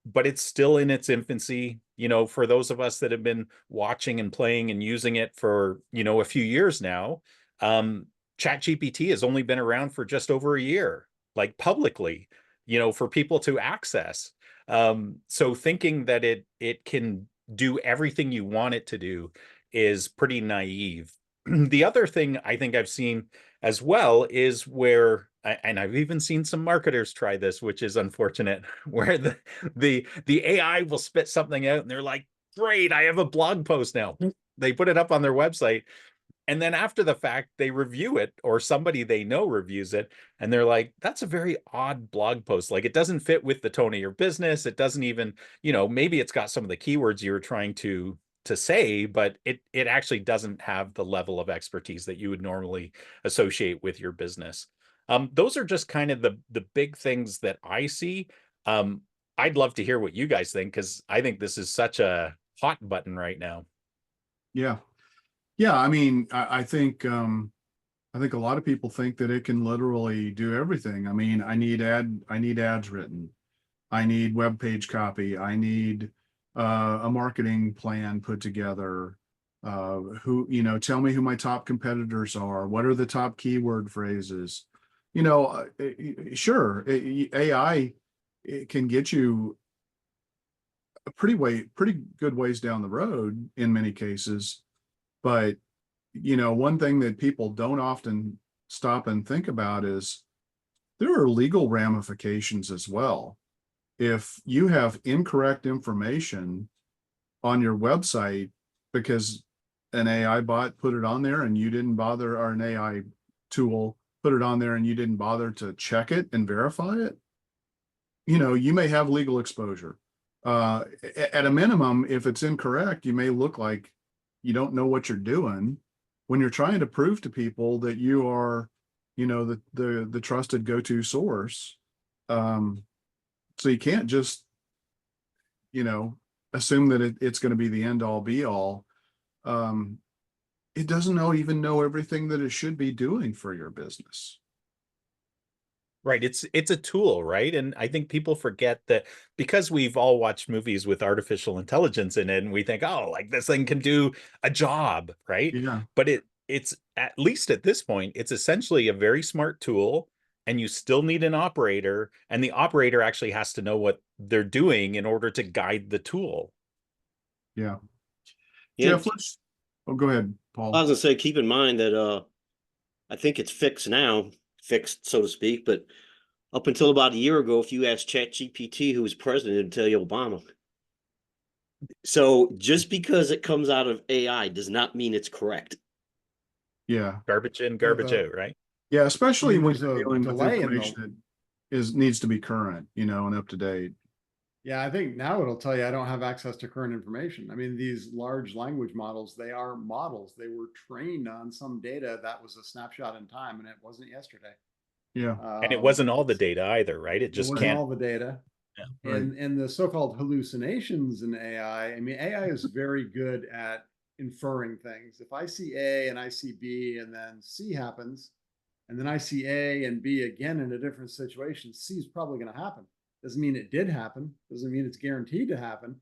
but it's still in its infancy. For those of us that have been watching and playing and using it for, a few years now, ChatGPT has only been around for just over a year, like publicly, for people to access. So thinking that it can do everything you want it to do is pretty naive. The other thing I think I've seen as well is where, and I've even seen some marketers try this, which is unfortunate, where the AI will spit something out and they're like, great, I have a blog post now. They put it up on their website, and then after the fact, they review it, or somebody they know reviews it, and they're like, that's a very odd blog post. Like, it doesn't fit with the tone of your business. It doesn't even, maybe it's got some of the keywords you were trying to say, but it actually doesn't have the level of expertise that you would normally associate with your business. Those are just kind of the big things that I see. I'd love to hear what you guys think, because I think this is such a hot button right now. Yeah. Yeah. I mean, I think a lot of people think that it can literally do everything. I mean, I need ads written. I need web page copy. I need a marketing plan put together. Tell me who my top competitors are. What are the top keyword phrases? Sure, AI, it can get you a pretty good ways down the road in many cases. But, one thing that people don't often stop and think about is there are legal ramifications as well. If you have incorrect information on your website because an AI bot put it on there and you didn't bother, or an AI tool put it on there and you didn't bother to check it and verify it, you may have legal exposure. At a minimum, if it's incorrect, you may look like you don't know what you're doing when you're trying to prove to people that you are, the trusted go-to source. So you can't just, assume that it's going to be the end all be all. It doesn't even know everything that it should be doing for your business. Right. It's a tool, right? And I think people forget that, because we've all watched movies with artificial intelligence in it, and we think, oh, like, this thing can do a job, right? Yeah. But it's, at least at this point, it's essentially a very smart tool, and you still need an operator, and the operator actually has to know what they're doing in order to guide the tool. Yeah. Yeah. Jeff, go ahead, I Paul. was gonna say, keep in mind that I think it's fixed now, so to speak, but up until about a year ago, if you asked ChatGPT who was president, it'd tell you Obama. So just because it comes out of AI does not mean it's correct. Yeah. Garbage in, garbage out, right? Yeah, especially when There's you're a dealing with delay in information that needs to be current, and up to date. Yeah, I think now it'll tell you I don't have access to current information. I mean, these large language models, they are models. They were trained on some data that was a snapshot in time, and it wasn't yesterday. Yeah. And it wasn't all the data either, right? It just wasn't can't. all the data. Yeah. Right. And the so-called hallucinations in AI, I mean, AI is very good at inferring things. If I see A and I see B and then C happens, and then I see A and B again in a different situation, C is probably going to happen. Doesn't mean it did happen. Doesn't mean it's guaranteed to happen.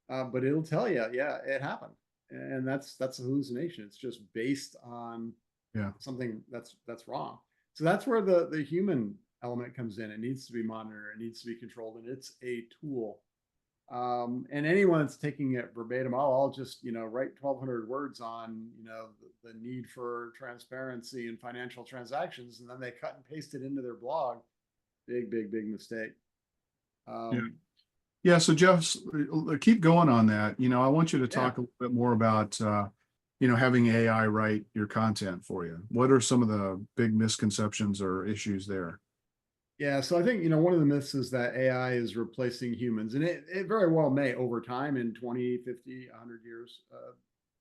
But it'll tell you, yeah, it happened. And that's a hallucination. It's just based on something that's wrong. So that's where the human element comes in. It needs to be monitored. It needs to be controlled, and it's a tool. And anyone that's taking it verbatim, I'll just, write 1,200 words on, the need for transparency in financial transactions, and then they cut and paste it into their blog. Big, big, big mistake. Yeah. Yeah, so Jeff, keep going on that. I want you to Yeah. talk a little bit more about, having AI write your content for you. What are some of the big misconceptions or issues there? Yeah, so I think, one of the myths is that AI is replacing humans, and it very well may over time in 20, 50, 100 years.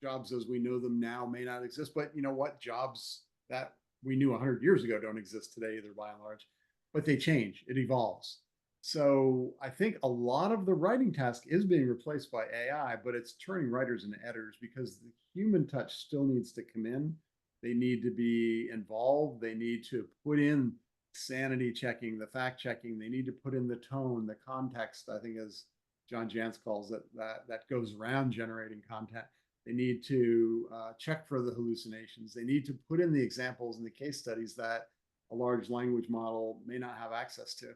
Jobs as we know them now may not exist, but you know what? Jobs that we knew 100 years ago don't exist today either, by and large, but they change, it evolves. So I think a lot of the writing task is being replaced by AI, but it's turning writers into editors because the human touch still needs to come in. They need to be involved. They need to put in sanity checking, the fact checking. They need to put in the tone, the context, I think, as John Jantz calls it, that goes around generating content. They need to check for the hallucinations. They need to put in the examples and the case studies that a large language model may not have access to.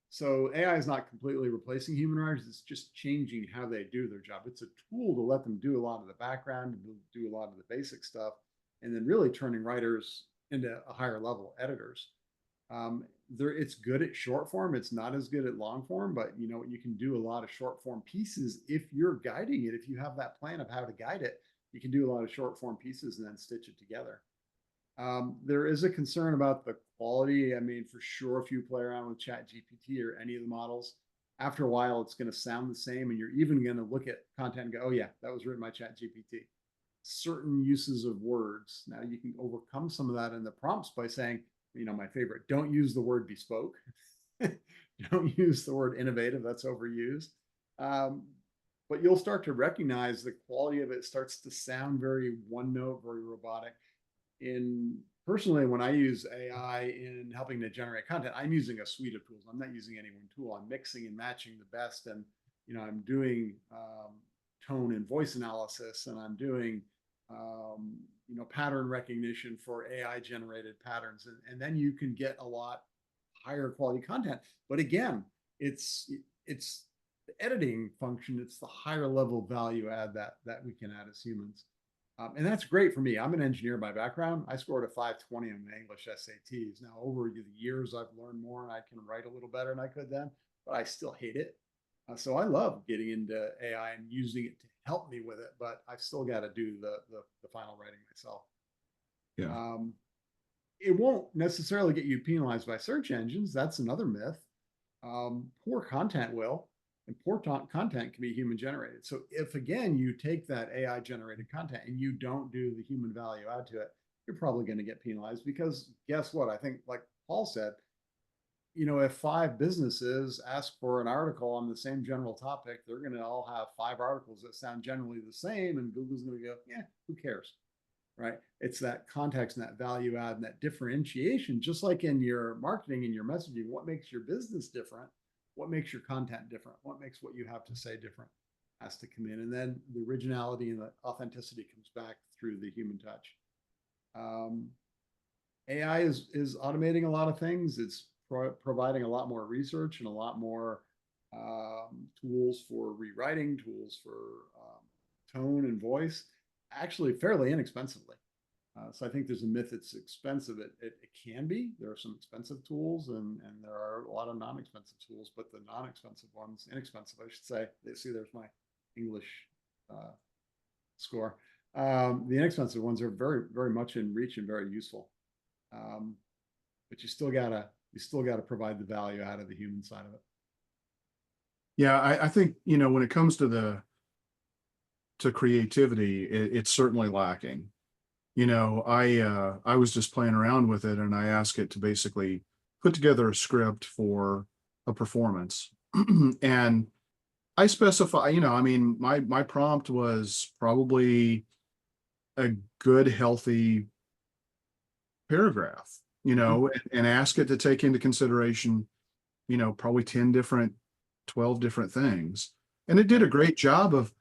So AI is not completely replacing human writers. It's just changing how they do their job. It's a tool to let them do a lot of the background, do a lot of the basic stuff, and then really turning writers into a higher level editors. It's good at short form. It's not as good at long form, but you can do a lot of short form pieces if you're guiding it. If you have that plan of how to guide it, you can do a lot of short form pieces and then stitch it together. There is a concern about the quality. I mean, for sure, if you play around with Chat GPT or any of the models, after a while, it's going to sound the same, and you're even going to look at content and go, "Oh yeah, that was written by Chat GPT." Certain uses of words. Now you can overcome some of that in the prompts by saying, my favorite, don't use the word bespoke. Don't use the word innovative. That's overused. But you'll start to recognize the quality of it starts to sound very one note, very robotic. Personally, when I use AI in helping to generate content, I'm using a suite of tools. I'm not using any one tool. I'm mixing and matching the best. And, I'm doing tone and voice analysis, and I'm doing pattern recognition for AI generated patterns, and then you can get a lot higher quality content. But again, it's the editing function. It's the higher level value add that we can add as humans, and that's great for me. I'm an engineer by background. I scored a 520 on the English SATs. Now over the years, I've learned more, and I can write a little better than I could then, but I still hate it. So I love getting into AI and using it to help me with it, but I've still got to do the final writing myself. Yeah. It won't necessarily get you penalized by search engines. That's another myth. Poor content will, and poor content can be human generated. So if again you take that AI generated content and you don't do the human value add to it, you're probably going to get penalized, because guess what? I think, like Paul said, if 5 businesses ask for an article on the same general topic, they're going to all have 5 articles that sound generally the same, and Google's going to go, yeah, who cares? Right? It's that context and that value add and that differentiation, just like in your marketing and your messaging. What makes your business different? What makes your content different? What makes what you have to say different has to come in. And then the originality and the authenticity comes back through the human touch. AI is automating a lot of things. It's providing a lot more research and a lot more tools for rewriting, tools for tone and voice, actually fairly inexpensively. So I think there's a myth it's expensive. It can be. There are some expensive tools, and there are a lot of non-expensive tools, but the non-expensive ones, inexpensive, I should say. See, there's my English score. The inexpensive ones are very, very much in reach and very useful. But you still gotta provide the value out of the human side of it. Yeah, I think, when it comes to creativity, it's certainly lacking. I was just playing around with it, and I asked it to basically put together a script for a performance. And I specify, I mean, my prompt was probably a good, healthy paragraph, and ask it to take into consideration, probably 10 different, 12 different things. And it did a great job of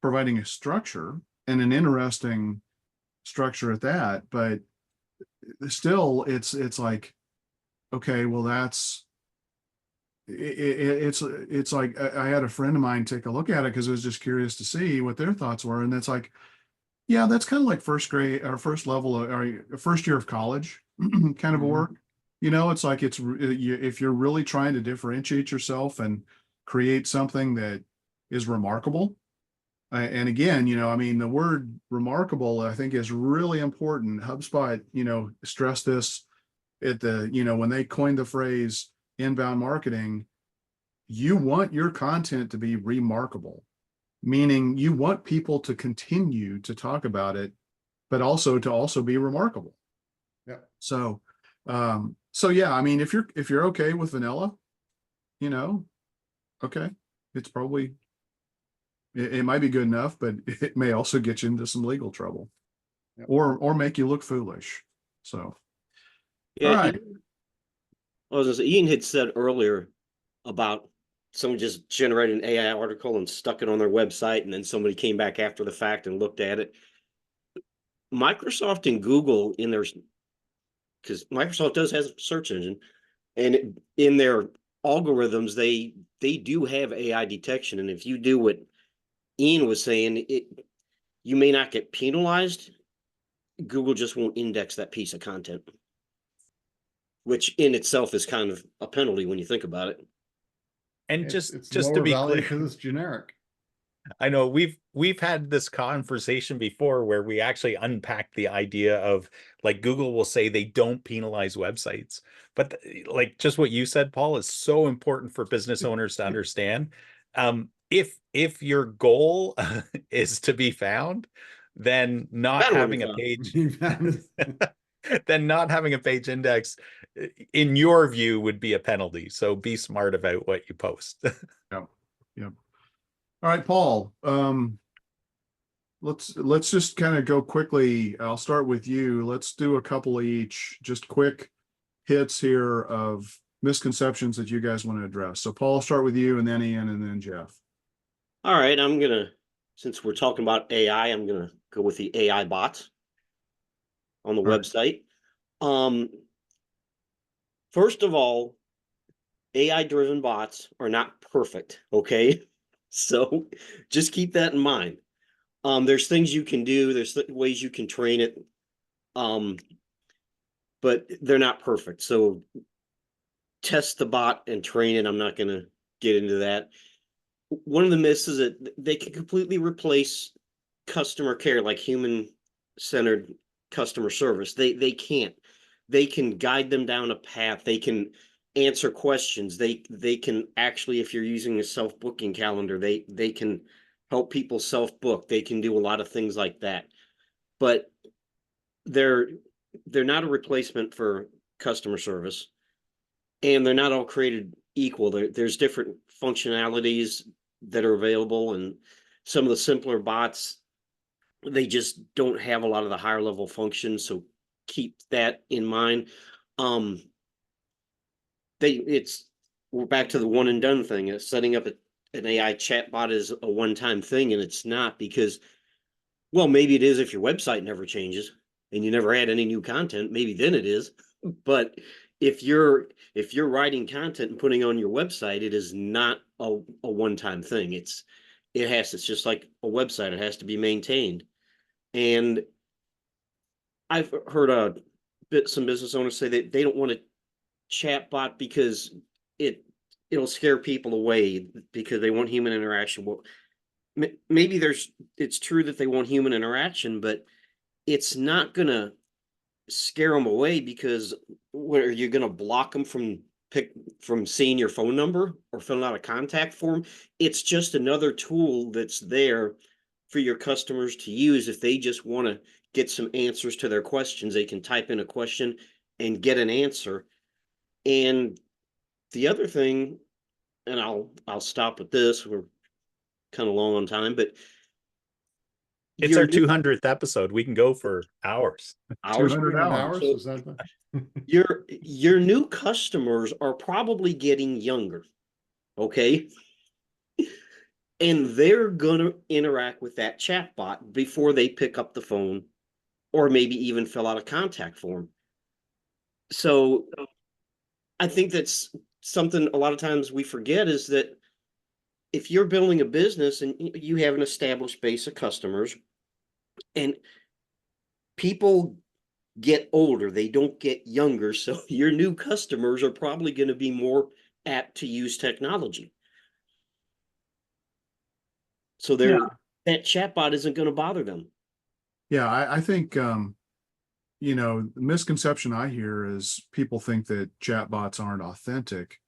providing a structure, and an interesting structure at that. But still, it's like, okay, well, that's it's like I had a friend of mine take a look at it because I was just curious to see what their thoughts were, and it's like, yeah, that's kind of like first grade or first level or first year of college kind of a Mhm. work. You know, it's like if you're really trying to differentiate yourself and create something that is remarkable. And again, you know, I mean, the word remarkable, I think, is really important. HubSpot, you know, stressed this at the, you know, when they coined the phrase inbound marketing, you want your content to be remarkable, meaning you want people to continue to talk about it, but also to also be remarkable. Yeah. So yeah, I mean, if you're okay with vanilla, you know, okay, it's probably it might be good enough, but it may also get you into some legal trouble Yep. or make you look foolish. So, all Yeah, right. I was gonna say, Ian had said earlier about someone just generated an AI article and stuck it on their website, and then somebody came back after the fact and looked at it. Microsoft and Google in their, because Microsoft does have a search engine, and in their algorithms, they do have AI detection. And if you do what Ian was saying, you may not get penalized. Google just won't index that piece of content, which in itself is kind of a penalty when you think about it. And It's just to lower be value clear, because it's generic. I know we've had this conversation before where we actually unpacked the idea of, like, Google will say they don't penalize websites, but like just what you said, Paul, is so important for business owners to understand. If your goal is to be found, then not Gotta be having a found. page then not having a page index, in your view, would be a penalty. So be smart about what you post. Yeah. Yeah. All right, Paul. Let's just kind of go quickly. I'll start with you. Let's do a couple each, just quick hits here of misconceptions that you guys want to address. So Paul, I'll start with you and then Ian and then Jeff. All right, since we're talking about AI, I'm gonna go with the AI bots on the All right. website. Um, First of all, AI driven bots are not perfect, okay? So just keep that in mind. There's things you can do, there's ways you can train it, um, but they're not perfect. So test the bot and train it. I'm not gonna get into that. One of the myths is that they can completely replace customer care, like human centered customer service. They can't. They can guide them down a path. They can answer questions. They can actually, if you're using a self booking calendar, they can help people self book. They can do a lot of things like that. But they're they're not a replacement for customer service, and they're not all created equal. There's different functionalities that are available, and some of the simpler bots, they just don't have a lot of the higher level functions. So keep that in mind. Um, we're back to the one and done thing. Setting up an AI chatbot is a one time thing, and it's not, because, well, maybe it is if your website never changes and you never add any new content. Maybe then it is, but if you're writing content and putting on your website, it is not a one time thing. It's just like a website. It has to be maintained. And I've heard some business owners say that they don't want a chat bot because it it'll scare people away because they want human interaction. Well, maybe it's true that they want human interaction, but it's not gonna scare them away, because what, are you gonna block them from seeing your phone number or filling out a contact form? It's just another tool that's there for your customers to use. If they just want to get some answers to their questions, they can type in a question and get an answer. And the other thing, and I'll stop with this, we're kind of long on time, but It's your our new 200th episode. We can go for hours. hours 200 hours. so Is that your new customers are probably getting younger, okay? And they're gonna interact with that chatbot before they pick up the phone or maybe even fill out a contact form. So I think that's something a lot of times we forget is that if you're building a business and you have an established base of customers, and people get older, they don't get younger. So your new customers are probably going to be more apt to use technology. So Yeah. that chatbot isn't going to bother them. Yeah, I think you know, the misconception I hear is people think that chatbots aren't authentic.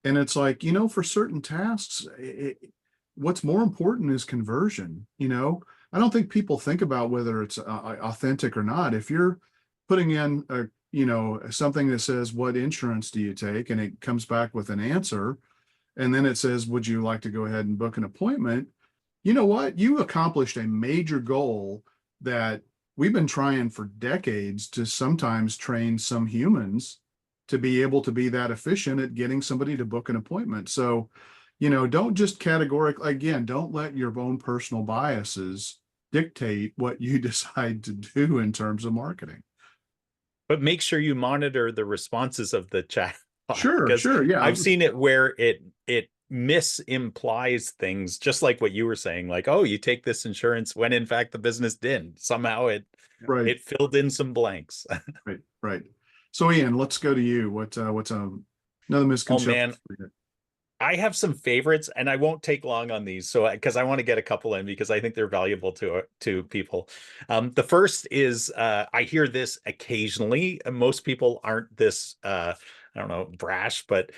And it's like, you know, for certain tasks, what's more important is conversion. You know, I don't think people think about whether it's authentic or not. If you're putting in a, you know, something that says, what insurance do you take? And it comes back with an answer. And then it says, would you like to go ahead and book an appointment? You know what? You accomplished a major goal that we've been trying for decades to sometimes train some humans to be able to be that efficient at getting somebody to book an appointment. So, you know, don't just categorically, again, don't let your own personal biases dictate what you decide to do in terms of marketing. But make sure you monitor the responses of the chat. Sure, Because sure, yeah. I've seen it where it misimplies things, just like what you were saying, like, oh, you take this insurance, when in fact the business didn't. Somehow Right, it filled in some blanks. right, right. So Ian, let's go to you. What's another Oh misconception? man, I have some favorites, and I won't take long on these. So, because I want to get a couple in because I think they're valuable to people. The first is I hear this occasionally. And most people aren't this I don't know, brash, but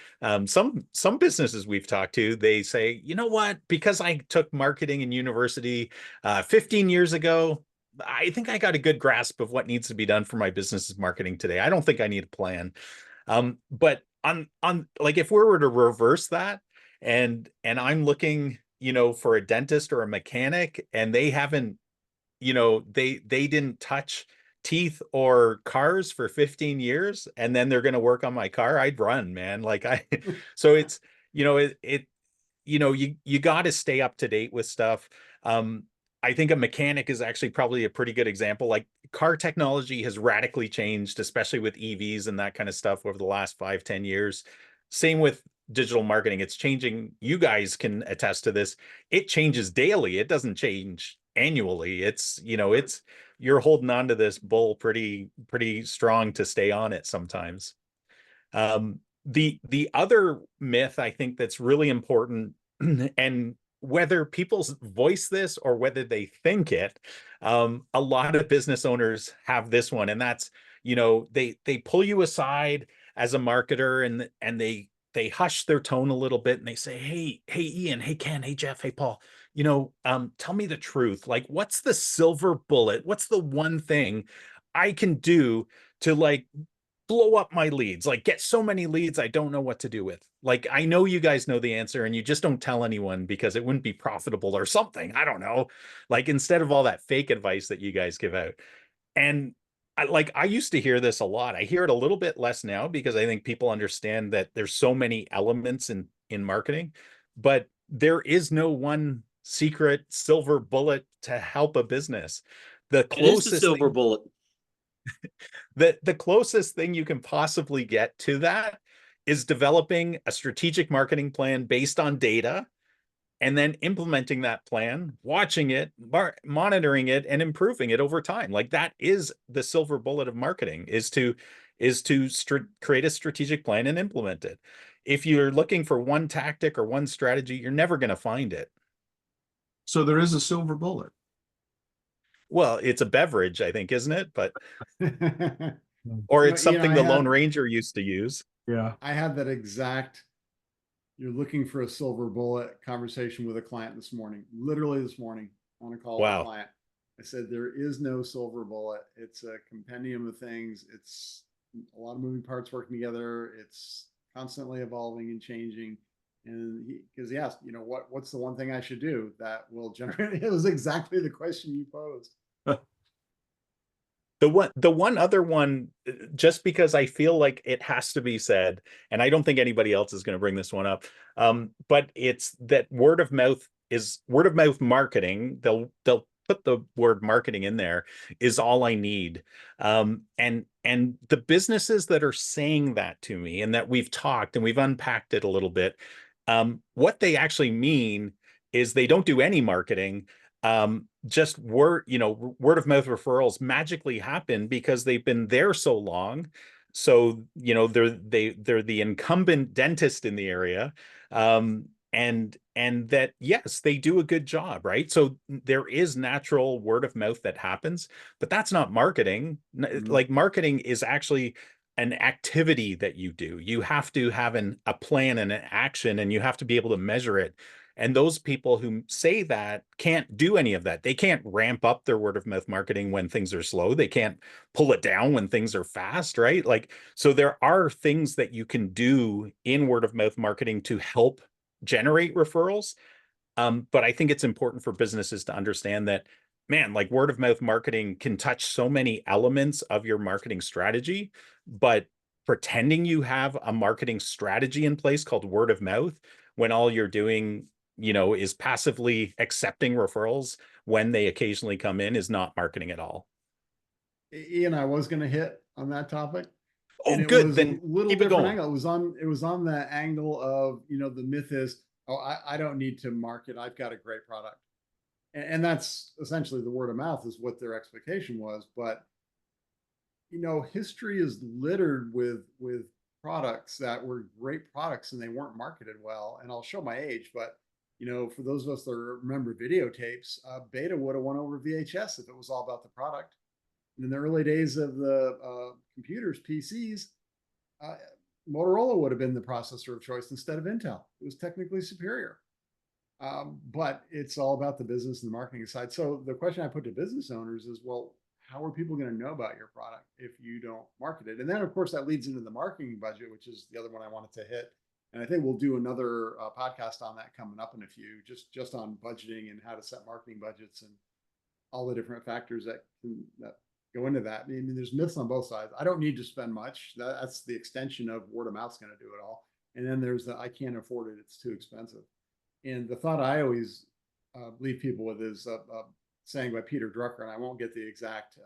some businesses we've talked to, they say, you know what? Because I took marketing in university 15 years ago, I think I got a good grasp of what needs to be done for my business's marketing today. I don't think I need a plan. But on like if we were to reverse that, and I'm looking, you know, for a dentist or a mechanic, and they haven't, you know, they didn't touch teeth or cars for 15 years, and then they're going to work on my car, I'd run, man. Like I, so it's, you know, it you know, you got to stay up to date with stuff. Um, I think a mechanic is actually probably a pretty good example. Like car technology has radically changed, especially with EVs and that kind of stuff over the last 5-10 years. Same with digital marketing. It's changing. You guys can attest to this. It changes daily. It doesn't change annually. It's, you know, it's, you're holding on to this bull pretty strong to stay on it sometimes. The other myth I think that's really important, and whether people voice this or whether they think it, a lot of business owners have this one, and that's, you know, they pull you aside as a marketer, and they hush their tone a little bit, and they say, hey Ian, hey Ken, hey Jeff, hey Paul, you know, tell me the truth. Like, what's the silver bullet? What's the one thing I can do to like blow up my leads, like get so many leads I don't know what to do with? Like, I know you guys know the answer and you just don't tell anyone because it wouldn't be profitable or something. I don't know. Like, instead of all that fake advice that you guys give out. And I used to hear this a lot. I hear it a little bit less now because I think people understand that there's so many elements in marketing, but there is no one secret silver bullet to help a business. The It is the closest silver thing bullet. the closest thing you can possibly get to that is developing a strategic marketing plan based on data, and then implementing that plan, watching it, monitoring it, and improving it over time. Like, that is the silver bullet of marketing, is to create a strategic plan and implement it. If you're looking for one tactic or one strategy, you're never going to find it. So there is a silver bullet. Well, it's a beverage, I think, isn't it? But Mm. or You know, it's Ian, something the Lone Ranger used to use. Yeah. I had that exact, you're looking for a silver bullet conversation with a client this morning, literally this morning on a call with a Wow. client. I said, there is no silver bullet. It's a compendium of things. It's a lot of moving parts working together. It's constantly evolving and changing. And because he asked, you know, what's the one thing I should do that will generate? It was exactly the question you posed. The one other one, just because I feel like it has to be said, and I don't think anybody else is going to bring this one up, but it's that word of mouth marketing. They'll put the word marketing in there is all I need. And the businesses that are saying that to me and that we've talked and we've unpacked it a little bit, what they actually mean is they don't do any marketing. Just word of mouth referrals magically happen because they've been there so long. So, they're the incumbent dentist in the area. And that, yes, they do a good job, right? So there is natural word of mouth that happens, but that's not marketing. Like, marketing is actually an activity that you do. You have to have a plan and an action, and you have to be able to measure it. And those people who say that can't do any of that. They can't ramp up their word of mouth marketing when things are slow. They can't pull it down when things are fast, right? Like, so there are things that you can do in word of mouth marketing to help generate referrals. But I think it's important for businesses to understand that, man, like, word of mouth marketing can touch so many elements of your marketing strategy, but pretending you have a marketing strategy in place called word of mouth when all you're doing, is passively accepting referrals when they occasionally come in is not marketing at all. Ian, I was going to hit on that topic. Oh, And it good. was Then a little keep it different going. angle. It was on the angle of, the myth is, oh, I don't need to market. I've got a great product. And that's essentially the word of mouth is what their expectation was. But, history is littered with products that were great products and they weren't marketed well. And I'll show my age, but for those of us that remember videotapes, Beta would have won over VHS if it was all about the product. And in the early days of the computers, PCs, Motorola would have been the processor of choice instead of Intel. It was technically superior. But it's all about the business and the marketing side. So the question I put to business owners is, well, how are people going to know about your product if you don't market it? And then, of course, that leads into the marketing budget, which is the other one I wanted to hit. And I think we'll do another podcast on that coming up in a few, just on budgeting and how to set marketing budgets and all the different factors that go into that. I mean, there's myths on both sides. I don't need to spend much. That's the extension of word of mouth's going to do it all. And then there's I can't afford it. It's too expensive. And the thought I always leave people with is a saying by Peter Drucker, and I won't get the exact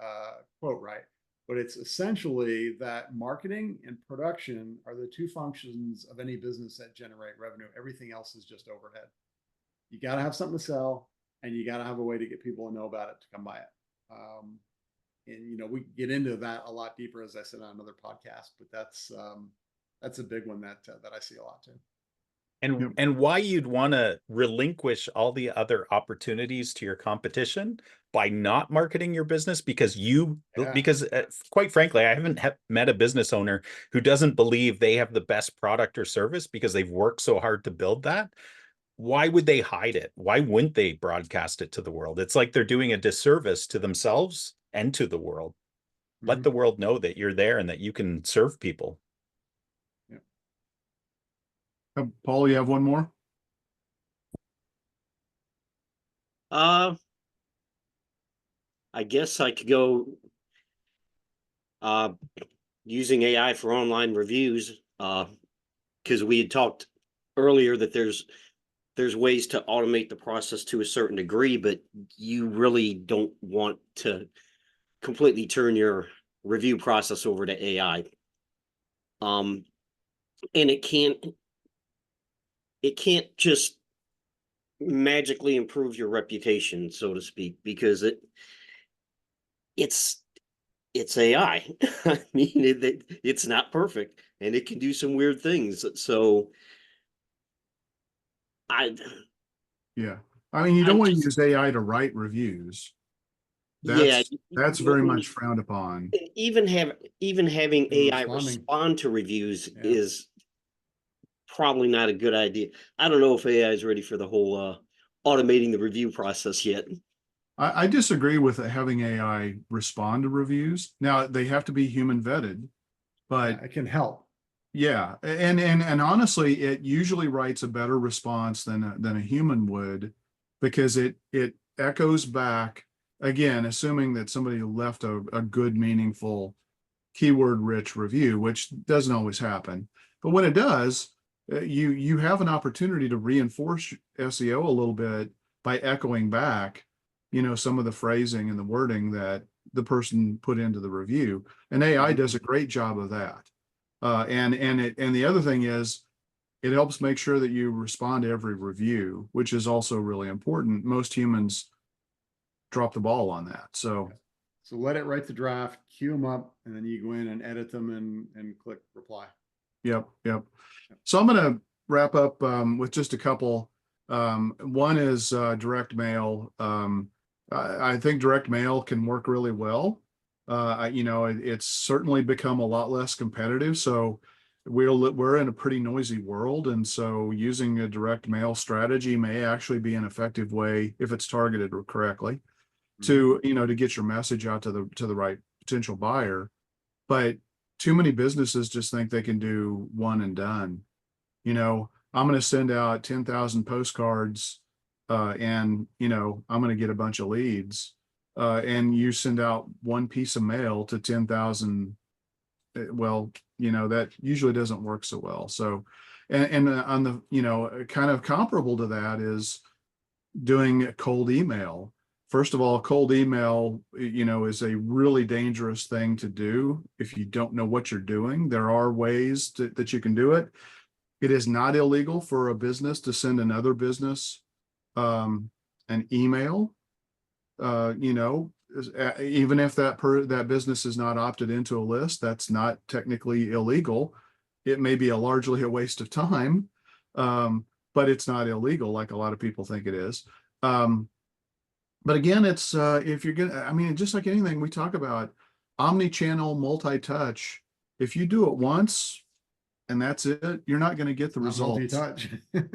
quote right, but it's essentially that marketing and production are the two functions of any business that generate revenue. Everything else is just overhead. You got to have something to sell, and you got to have a way to get people to know about it to come buy it. And we get into that a lot deeper, as I said on another podcast. But that's a big one that I see a lot too. And why you'd want to relinquish all the other opportunities to your competition by not marketing your business because quite frankly, I haven't met a business owner who doesn't believe they have the best product or service because they've worked so hard to build that. Why would they hide it? Why wouldn't they broadcast it to the world? It's like they're doing a disservice to themselves and to the world. Let the world know that you're there and that you can serve people. Paul, you have one more? I guess I could go using AI for online reviews, because we had talked earlier that there's ways to automate the process to a certain degree, but you really don't want to completely turn your review process over to AI. And it can't just magically improve your reputation, so to speak, because it's AI. I mean, it's not perfect, and it can do some weird things. So I mean, you don't want to use AI to write reviews. That's very much frowned upon. Even having AI respond to reviews is probably not a good idea. I don't know if AI is ready for the whole automating the review process yet. I disagree with having AI respond to reviews. Now, they have to be human vetted, but it can help. Yeah, and honestly, it usually writes a better response than a human would, because it echoes back, again, assuming that somebody left a good, meaningful, keyword-rich review, which doesn't always happen. But when it does, you have an opportunity to reinforce SEO a little bit by echoing back, some of the phrasing and the wording that the person put into the review. And AI does a great job of that. And the other thing is, it helps make sure that you respond to every review, which is also really important. Most humans drop the ball on that. So let it write the draft, queue them up, and then you go in and edit them and click reply. Yep. So I'm going to wrap up with just a couple. One is direct mail. I think direct mail can work really well. It's certainly become a lot less competitive. So we're in a pretty noisy world, and so using a direct mail strategy may actually be an effective way, if it's targeted correctly, to to get your message out to the right potential buyer. But too many businesses just think they can do one and done. I'm going to send out 10,000 postcards, and I'm going to get a bunch of leads, and you send out one piece of mail to 10,000. Well, that usually doesn't work so well. So, and on the, kind of comparable to that is doing a cold email. First of all, cold email, is a really dangerous thing to do if you don't know what you're doing. There are ways that you can do it. It is not illegal for a business to send another business an email, even if that business is not opted into a list. That's not technically illegal. It may be largely a waste of time, but it's not illegal like a lot of people think it is. But again, it's if you're gonna, just like anything we talk about, omni-channel, multi-touch. If you do it once and that's it, you're not going to get the results. Multi-touch.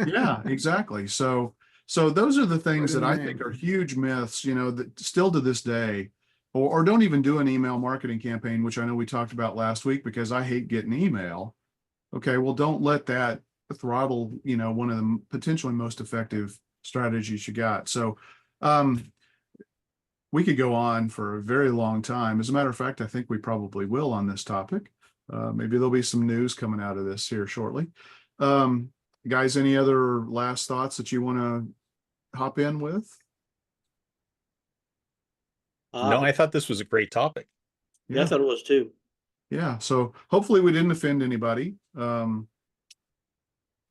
Yeah, exactly. So those are the things that I think are huge myths, that still to this day, or don't even do an email marketing campaign, which I know we talked about last week, because I hate getting email. Okay, well, don't let that throttle, one of the potentially most effective strategies you got. So we could go on for a very long time. As a matter of fact, I think we probably will on this topic. Maybe there'll be some news coming out of this here shortly. Guys, any other last thoughts that you want to hop in with? No, I thought this was a great topic. Yeah, I thought it was too. Yeah, so hopefully we didn't offend anybody. But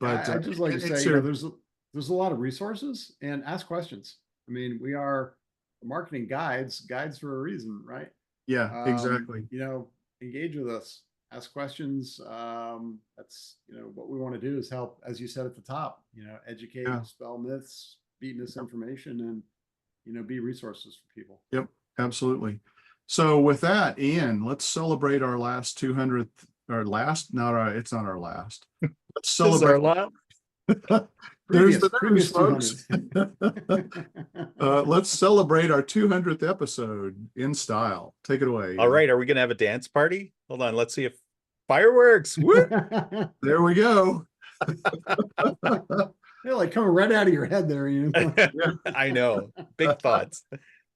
I'd just like to say, there's a lot of resources, and ask questions. We are marketing guides for a reason, right? Yeah, exactly. Engage with us, ask questions. That's what we want to do is help, as you said at the top, educate, dispel myths, beat misinformation, and be resources for people. Yep, absolutely. So with that, Ian, let's celebrate our last 200th, it's not our last. Let's celebrate. There's the news, folks. Let's celebrate our 200th episode in style. Take it away. All right. Are we going to have a dance party? Hold on. Let's see if fireworks. Woo! There we go. They're like coming right out of your head there. I know. Big thoughts.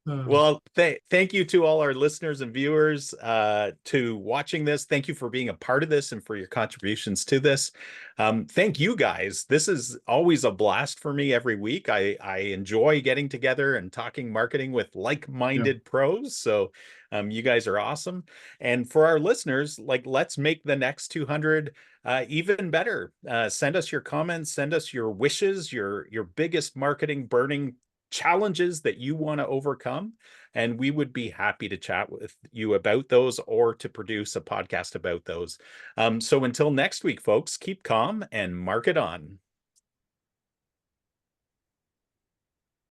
Well, thank you to all our listeners and viewers to watching this. Thank you for being a part of this and for your contributions to this. Thank you guys. This is always a blast for me every week. I enjoy getting together and talking marketing with like-minded pros. So you guys are awesome. And for our listeners, let's make the next 200 even better. Send us your comments, send us your wishes, your biggest marketing burning challenges that you want to overcome, and we would be happy to chat with you about those or to produce a podcast about those. So until next week, folks, keep calm and market on.